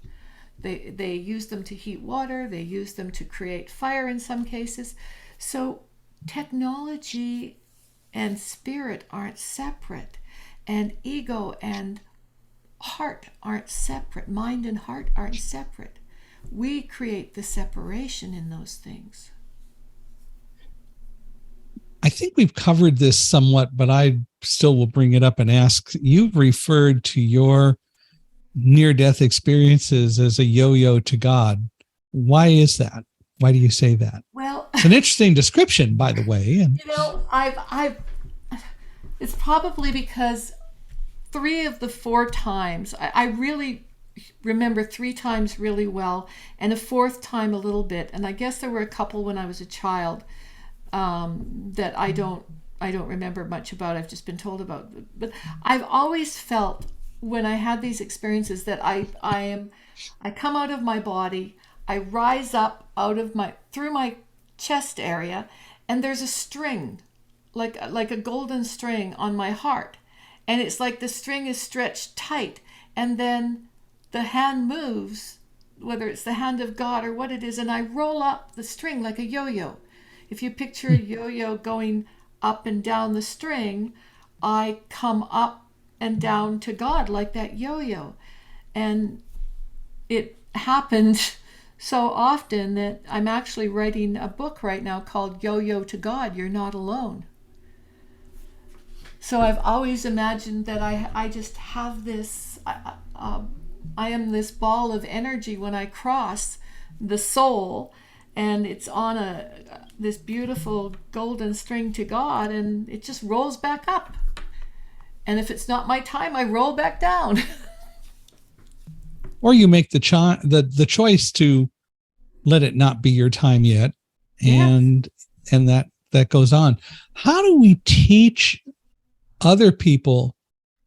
They used them to heat water. They used them to create fire in some cases. So technology and spirit aren't separate. And ego and heart aren't separate. Mind and heart aren't separate. We create the separation in those things.
I think we've covered this somewhat, but I still will bring it up and ask. You've referred to your near-death experiences as a yo-yo to God. Why is that? Why do you say that?
Well,
it's an interesting description, by the way. And
it's probably because 3 of the 4 times, I really remember 3 times really well, and a 4th time a little bit. And I guess there were a couple when I was a child that I don't remember much about. I've just been told about. But I've always felt when I had these experiences that I come out of my body, I rise up through my chest area, and there's a string, like a golden string on my heart, and it's like the string is stretched tight, and then the hand moves, whether it's the hand of God or what it is, and I roll up the string like a yo-yo. If you picture a yo-yo going up and down the string, I come up and down to God like that yo-yo. And it happened so often that I'm actually writing a book right now called Yo-Yo to God, You're Not Alone. So I've always imagined that I just have this, I am this ball of energy when I cross the soul, and it's on this beautiful golden string to God, and it just rolls back up. And if it's not my time, I roll back down.
Or you make the choice to let it not be your time yet, and that goes on. How do we teach other people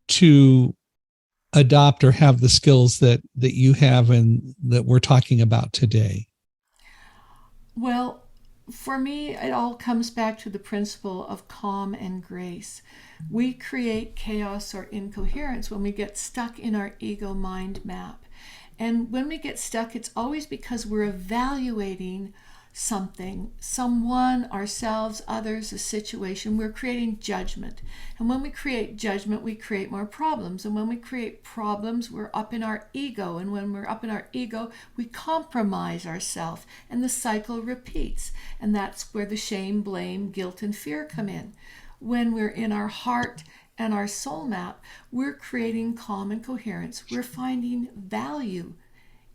to adopt or have the skills that you have and that we're talking about today?
Well, for me, it all comes back to the principle of calm and grace. We create chaos or incoherence when we get stuck in our ego mind map. And when we get stuck, it's always because we're evaluating something, someone, ourselves, others, a situation. We're creating judgment. And when we create judgment, we create more problems. And when we create problems, we're up in our ego. And when we're up in our ego, we compromise ourselves. And the cycle repeats. And that's where the shame, blame, guilt, and fear come in. When we're in our heart and our soul map, we're creating calm and coherence. We're finding value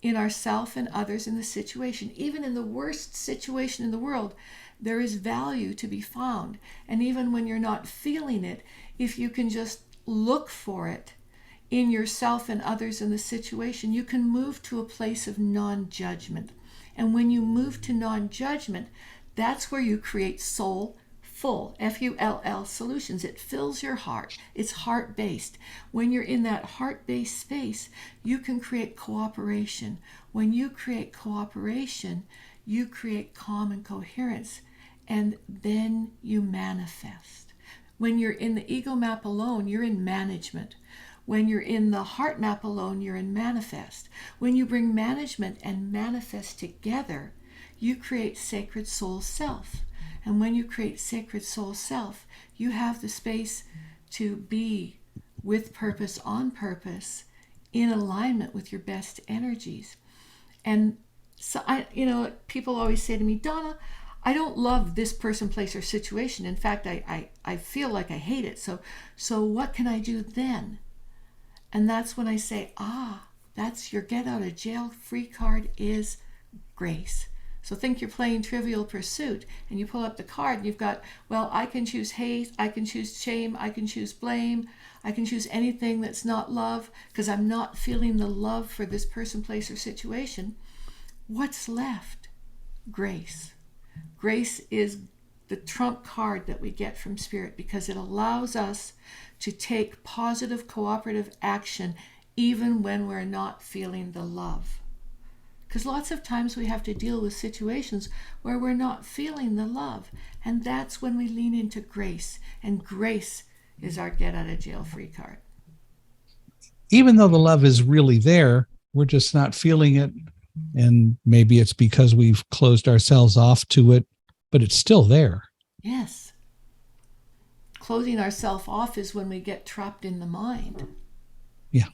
in ourself and others in the situation. Even in the worst situation in the world, there is value to be found. And even when you're not feeling it, if you can just look for it in yourself and others in the situation, you can move to a place of non-judgment. And when you move to non-judgment, that's where you create soul full, Full solutions. It fills your heart. It's heart-based. When you're in that heart-based space, you can create cooperation. When you create cooperation, you create calm and coherence, and then you manifest. When you're in the ego map alone, you're in management. When you're in the heart map alone, you're in manifest. When you bring management and manifest together, you create sacred soul self. And when you create sacred soul self, you have the space to be with purpose, on purpose, in alignment with your best energies. And so people always say to me, Donna, I don't love this person, place, or situation. In fact, I feel like I hate it. So what can I do then? And that's when I say, that's your get out of jail free card is grace. So think you're playing Trivial Pursuit and you pull up the card and you've got, well, I can choose hate, I can choose shame, I can choose blame, I can choose anything that's not love because I'm not feeling the love for this person, place, or situation. What's left? Grace. Grace is the trump card that we get from Spirit because it allows us to take positive cooperative action even when we're not feeling the love. Because lots of times we have to deal with situations where we're not feeling the love. And that's when we lean into grace. And grace is our get out of jail free card.
Even though the love is really there, we're just not feeling it. And maybe it's because we've closed ourselves off to it, but it's still there.
Yes. Closing ourselves off is when we get trapped in the mind.
Yeah.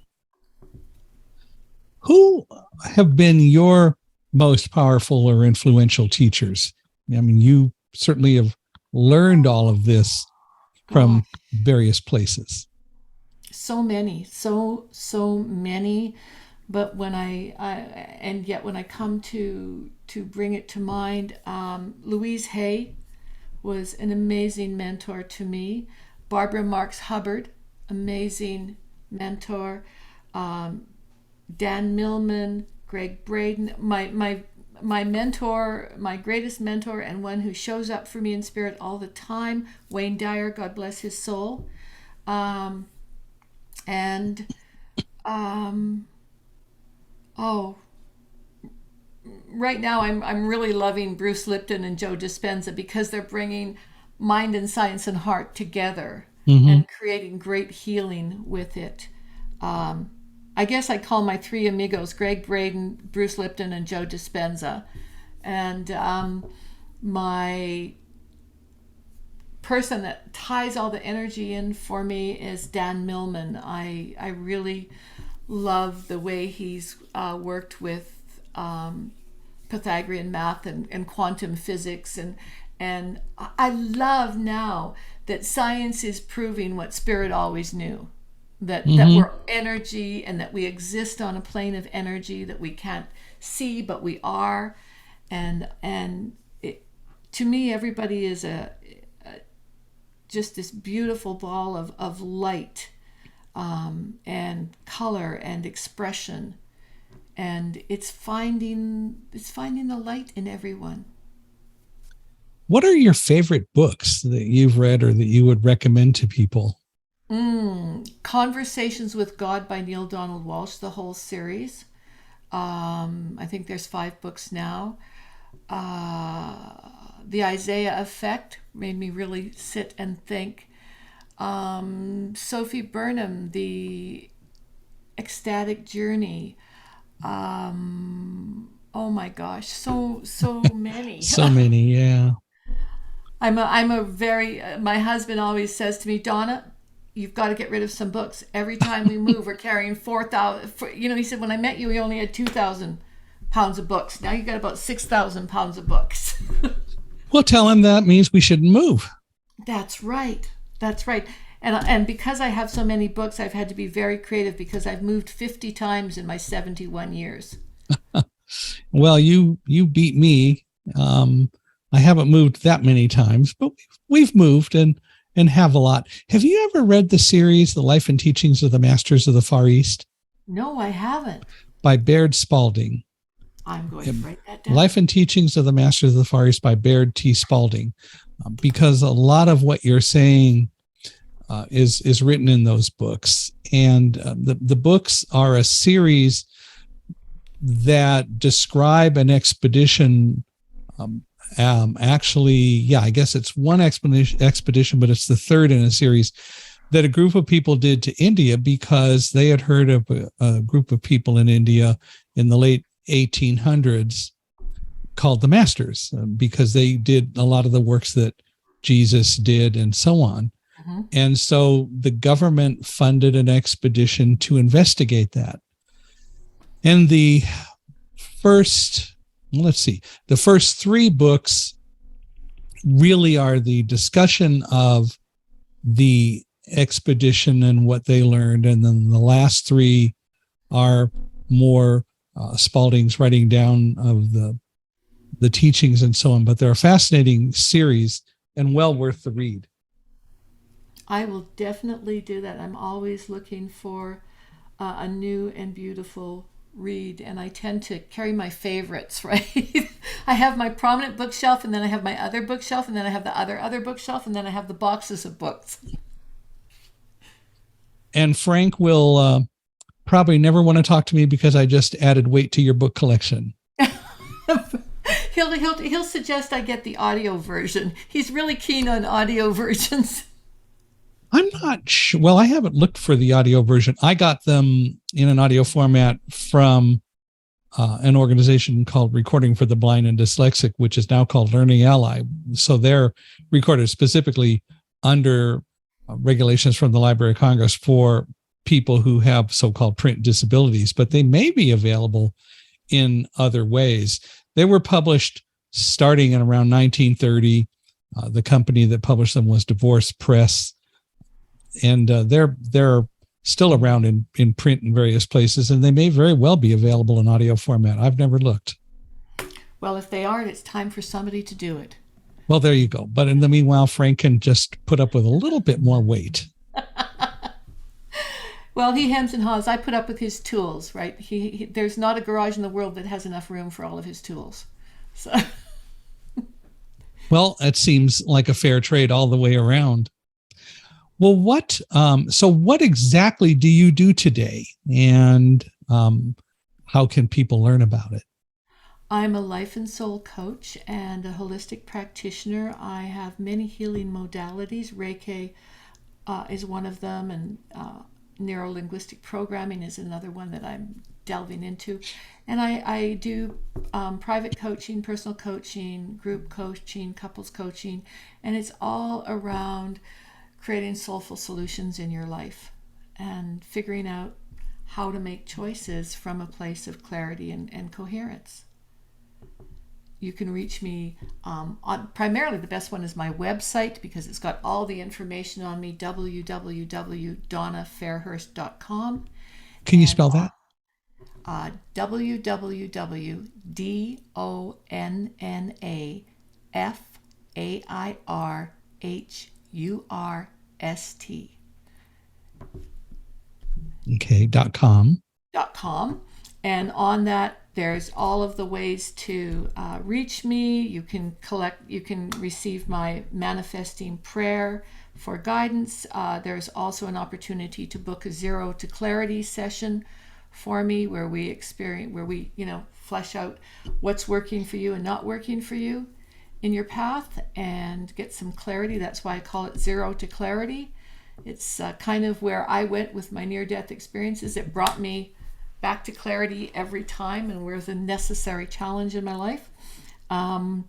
Who have been your most powerful or influential teachers? I mean, you certainly have learned all of this from various places.
So many, so many. But when and yet when I come to bring it to mind, Louise Hay was an amazing mentor to me. Barbara Marks Hubbard, amazing mentor. Dan Millman, Greg Braden, my mentor, my greatest mentor, and one who shows up for me in spirit all the time, Wayne Dyer, God bless his soul. Right now I'm really loving Bruce Lipton and Joe Dispenza because they're bringing mind and science and heart together and creating great healing with it. I guess I call my three amigos Greg Braden, Bruce Lipton, and Joe Dispenza. And my person that ties all the energy in for me is Dan Millman. I really love the way he's worked with Pythagorean math and quantum physics. And I love now that science is proving what Spirit always knew. That we're energy and that we exist on a plane of energy that we can't see, but we are. And to me, everybody is just this beautiful ball of light and color and expression. And it's finding the light in everyone.
What are your favorite books that you've read or that you would recommend to people?
Conversations with God by Neil Donald Walsh, the whole series. I think there's 5 books now. The Isaiah Effect made me really sit and think. Sophie Burnham, The Ecstatic Journey. Oh my gosh, so many.
So many, yeah.
I'm a very, my husband always says to me, Donna, you've got to get rid of some books. Every time we move, we're carrying 4,000. He said, when I met you, we only had 2,000 pounds of books. Now you got about 6,000 pounds of books.
Well, tell him that means we shouldn't move.
That's right. That's right. And because I have so many books, I've had to be very creative because I've moved 50 times in my 71 years.
Well, you beat me. I haven't moved that many times, but we've moved and have a lot. Have you ever read the series, The Life and Teachings of the Masters of the Far East?
No, I haven't.
By Baird Spalding.
I'm going to write that down.
Life and Teachings of the Masters of the Far East by Baird T. Spalding. Because a lot of what you're saying is written in those books. And the books are a series that describe an expedition. Actually, I guess it's one expedition, but it's the third in a series that a group of people did to India because they had heard of a group of people in India in the late 1800s called the Masters because they did a lot of the works that Jesus did and so on. Mm-hmm. And so the government funded an expedition to investigate that. And the first 3 books really are the discussion of the expedition and what they learned. And then the last 3 are more Spalding's writing down of the teachings and so on. But they're a fascinating series and well worth the read.
I will definitely do that. I'm always looking for a new and beautiful read, and I tend to carry my favorites, right? I have my prominent bookshelf, and then I have my other bookshelf, and then I have the other bookshelf, and then I have the boxes of books. And
Frank will probably never want to talk to me because I just added weight to your book collection.
He'll suggest I get the audio version. He's really keen on audio versions.
I'm not sure. Well, I haven't looked for the audio version. I got them in an audio format from an organization called Recording for the Blind and Dyslexic, which is now called Learning Ally. So they're recorded specifically under regulations from the Library of Congress for people who have so-called print disabilities, but they may be available in other ways. They were published starting in around 1930. The company that published them was Divorce Press. And they're still around in print in various places, and they may very well be available in audio format. I've never looked.
Well, if they aren't, it's time for somebody to do it.
Well, there you go. But in the meanwhile, Frank can just put up with a little bit more weight.
Well, he hems and haws. I put up with his tools, right? There's not a garage in the world that has enough room for all of his tools. So.
Well, it seems like a fair trade all the way around. Well, what exactly do you do today, and how can people learn about it?
I'm a life and soul coach and a holistic practitioner. I have many healing modalities. Reiki is one of them, and neuro-linguistic programming is another one that I'm delving into. And I do private coaching, personal coaching, group coaching, couples coaching, and it's all around creating soulful solutions in your life and figuring out how to make choices from a place of clarity and coherence. You can reach me on primarily the best one is my website because it's got all the information on me, www.donnafairhurst.com.
Can you spell that?
www.donnafairhurst.
Okay, .com.
.com. And on that, there's all of the ways to reach me. You can receive my manifesting prayer for guidance. There's also an opportunity to book a Zero to Clarity session for me, where we flesh out what's working for you and not working for you in your path and get some clarity. That's why I call it Zero to Clarity. It's kind of where I went with my near-death experiences. It brought me back to clarity every time, and was a necessary challenge in my life. I'm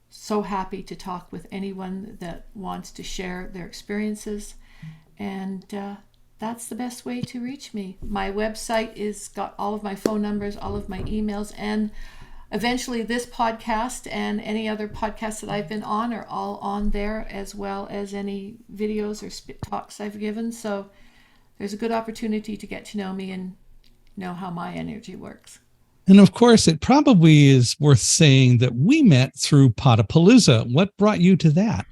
so happy to talk with anyone that wants to share their experiences, and that's the best way to reach me. My website is got all of my phone numbers, all of my emails, and eventually this podcast and any other podcasts that I've been on are all on there, as well as any videos or spit talks I've given. So there's a good opportunity to get to know me and know how my energy works.
And of course, it probably is worth saying that we met through Podapalooza. What brought you to that?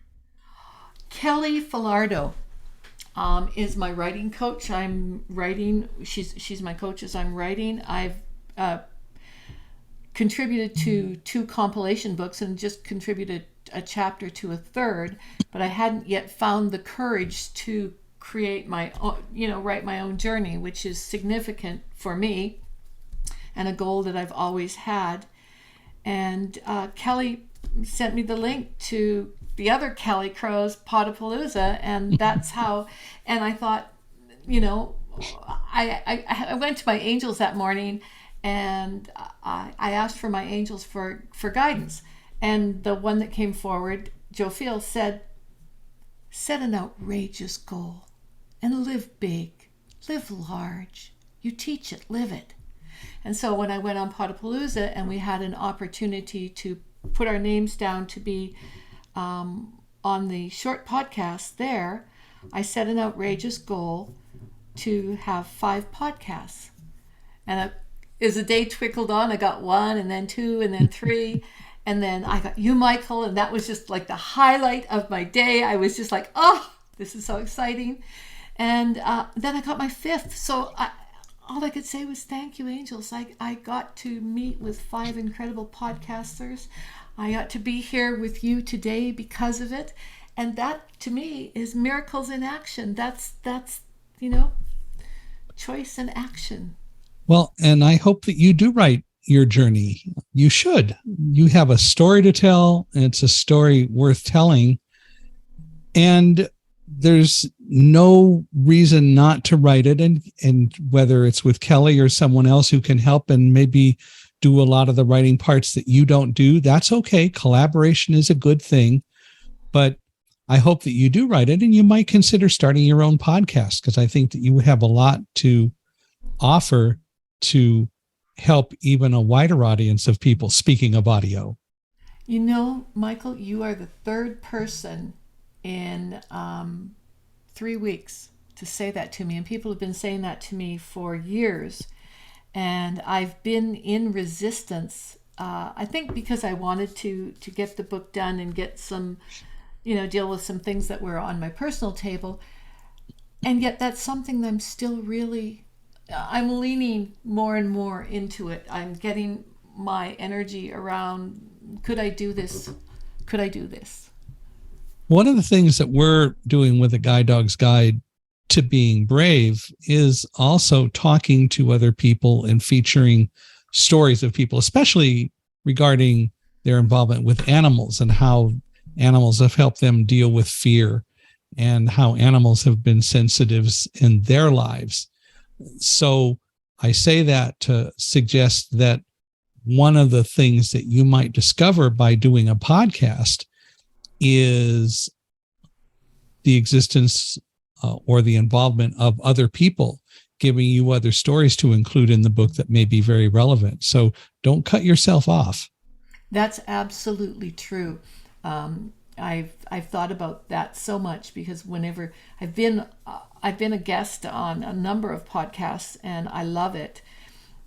Kelly Filardo is my writing coach. I'm writing. She's my coach as I'm writing. I've contributed to 2 compilation books and just contributed a chapter to a third, but I hadn't yet found the courage to create my own, write my own journey, which is significant for me and a goal that I've always had. And Kelly sent me the link to the other Kelly Crow's Podapalooza, and that's how. And I thought, I went to my angels that morning, and I asked for my angels for guidance. And the one that came forward, Joe Field, said, "Set an outrageous goal and live big, live large. You teach it, live it." And so when I went on Podapalooza and we had an opportunity to put our names down to be on the short podcast there, I set an outrageous goal to have 5 podcasts. And as the day twickled on, I got 1 and then 2 and then 3. And then I got you, Michael, and that was just like the highlight of my day. I was just like, oh, this is so exciting. And then I got my 5th. So all I could say was thank you, angels. I got to meet with 5 incredible podcasters. I got to be here with you today because of it. And that, to me, is miracles in action. That's choice and action.
Well, and I hope that you do write your journey. You should. You have a story to tell, and it's a story worth telling. And there's no reason not to write it. And whether it's with Kelly or someone else who can help and maybe do a lot of the writing parts that you don't do, that's okay. Collaboration is a good thing. But I hope that you do write it, and you might consider starting your own podcast, because I think that you have a lot to offer to help even a wider audience of people. Speaking of audio.
Michael, you are the 3rd person in 3 weeks to say that to me. And people have been saying that to me for years. And I've been in resistance, I think because I wanted to get the book done and get some, deal with some things that were on my personal table. And yet that's something that I'm still really, I'm leaning more and more into it. I'm getting my energy around, could I do this? Could I do this?
One of the things that we're doing with the Guide Dog's Guide to Being Brave is also talking to other people and featuring stories of people, especially regarding their involvement with animals and how animals have helped them deal with fear and how animals have been sensitives in their lives. So I say that to suggest that one of the things that you might discover by doing a podcast is the existence or the involvement of other people, giving you other stories to include in the book that may be very relevant. So don't cut yourself off.
That's absolutely true. I've thought about that so much, because whenever I've been a guest on a number of podcasts, and I love it.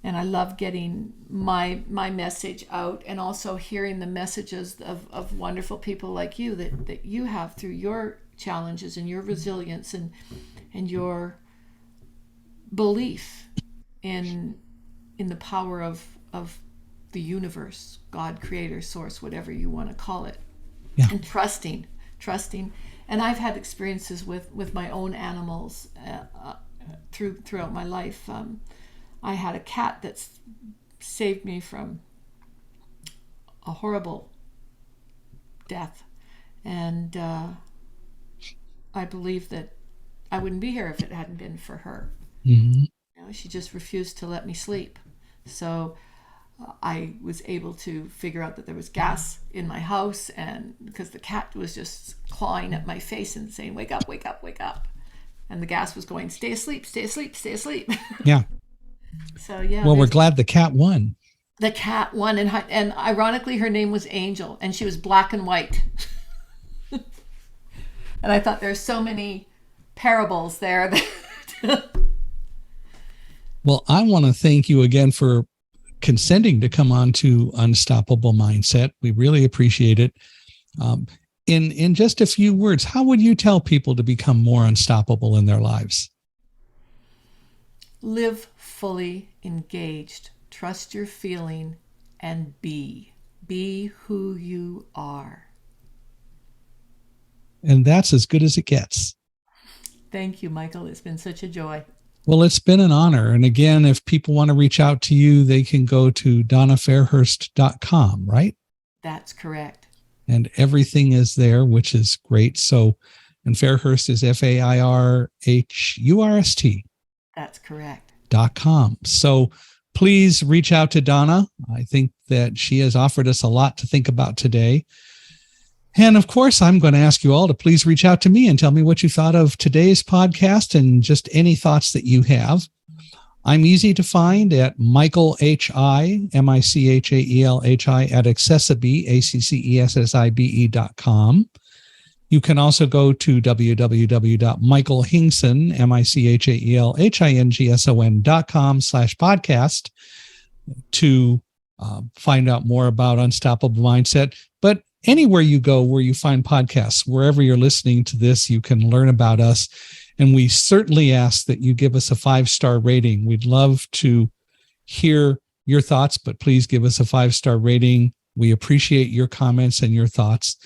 And I love getting my message out, and also hearing the messages of wonderful people like you that you have through your challenges and your resilience and your belief in the power of the universe, God, creator, source, whatever you want to call it.
Yeah.
And trusting trusting. And I've had experiences with my own animals throughout my life. I had a cat that's saved me from a horrible death, and I believe that I wouldn't be here if it hadn't been for her.
Mm-hmm.
She just refused to let me sleep. So I was able to figure out that there was gas in my house, and because the cat was just clawing at my face and saying, "Wake up, wake up, wake up." And the gas was going, "Stay asleep, stay asleep, stay asleep."
Yeah.
So yeah.
Well, we're glad the cat won.
The cat won, and ironically, her name was Angel, and she was black and white. And I thought there's so many parables there.
Well, I want to thank you again for consenting to come on to Unstoppable Mindset. We really appreciate it. In just a few words, how would you tell people to become more unstoppable in their lives?
Live fully engaged. Trust your feeling and be. Be who you are.
And that's as good as it gets.
Thank you, Michael. It's been such a joy.
Well, it's been an honor. And again, if people want to reach out to you, they can go to donnafairhurst.com, right?
That's correct.
And everything is there, which is great. So, and Fairhurst is Fairhurst.
That's correct.
.com. So please reach out to Donna. I think that she has offered us a lot to think about today. And of course, I'm going to ask you all to please reach out to me and tell me what you thought of today's podcast and just any thoughts that you have. I'm easy to find at Michael H.I., Michaelhi at Accessibe, ACCESSIBE.com. You can also go to www.michaelhingson, MICHAELHINGSON.com/podcast to find out more about Unstoppable Mindset. But anywhere you go where you find podcasts, wherever you're listening to this, you can learn about us. And we certainly ask that you give us a 5-star rating. We'd love to hear your thoughts, but please give us a 5-star rating. We appreciate your comments and your thoughts.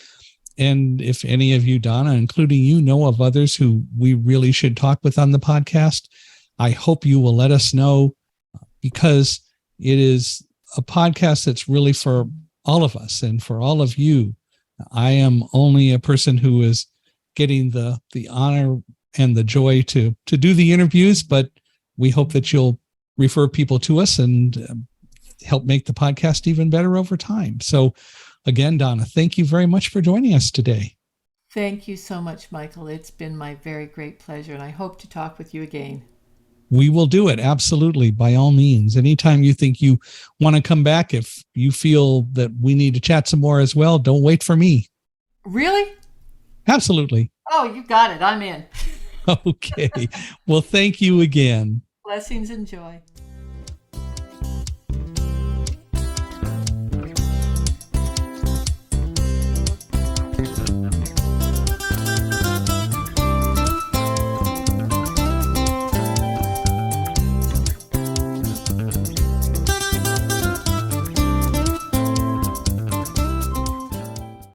And if any of you, Donna, including you, know of others who we really should talk with on the podcast, I hope you will let us know, because it is a podcast that's really for all of us and for all of you. I am only a person who is getting the honor and the joy to do the interviews, but we hope that you'll refer people to us and help make the podcast even better over time. So again, Donna, thank you very much for joining us today.
Thank you so much, Michael. It's been my very great pleasure, and I hope to talk with you again.
We will do it. Absolutely. By all means. Anytime you think you want to come back, if you feel that we need to chat some more as well, don't wait for me.
Really?
Absolutely.
Oh, you got it. I'm in.
Okay. Well, thank you again.
Blessings and joy.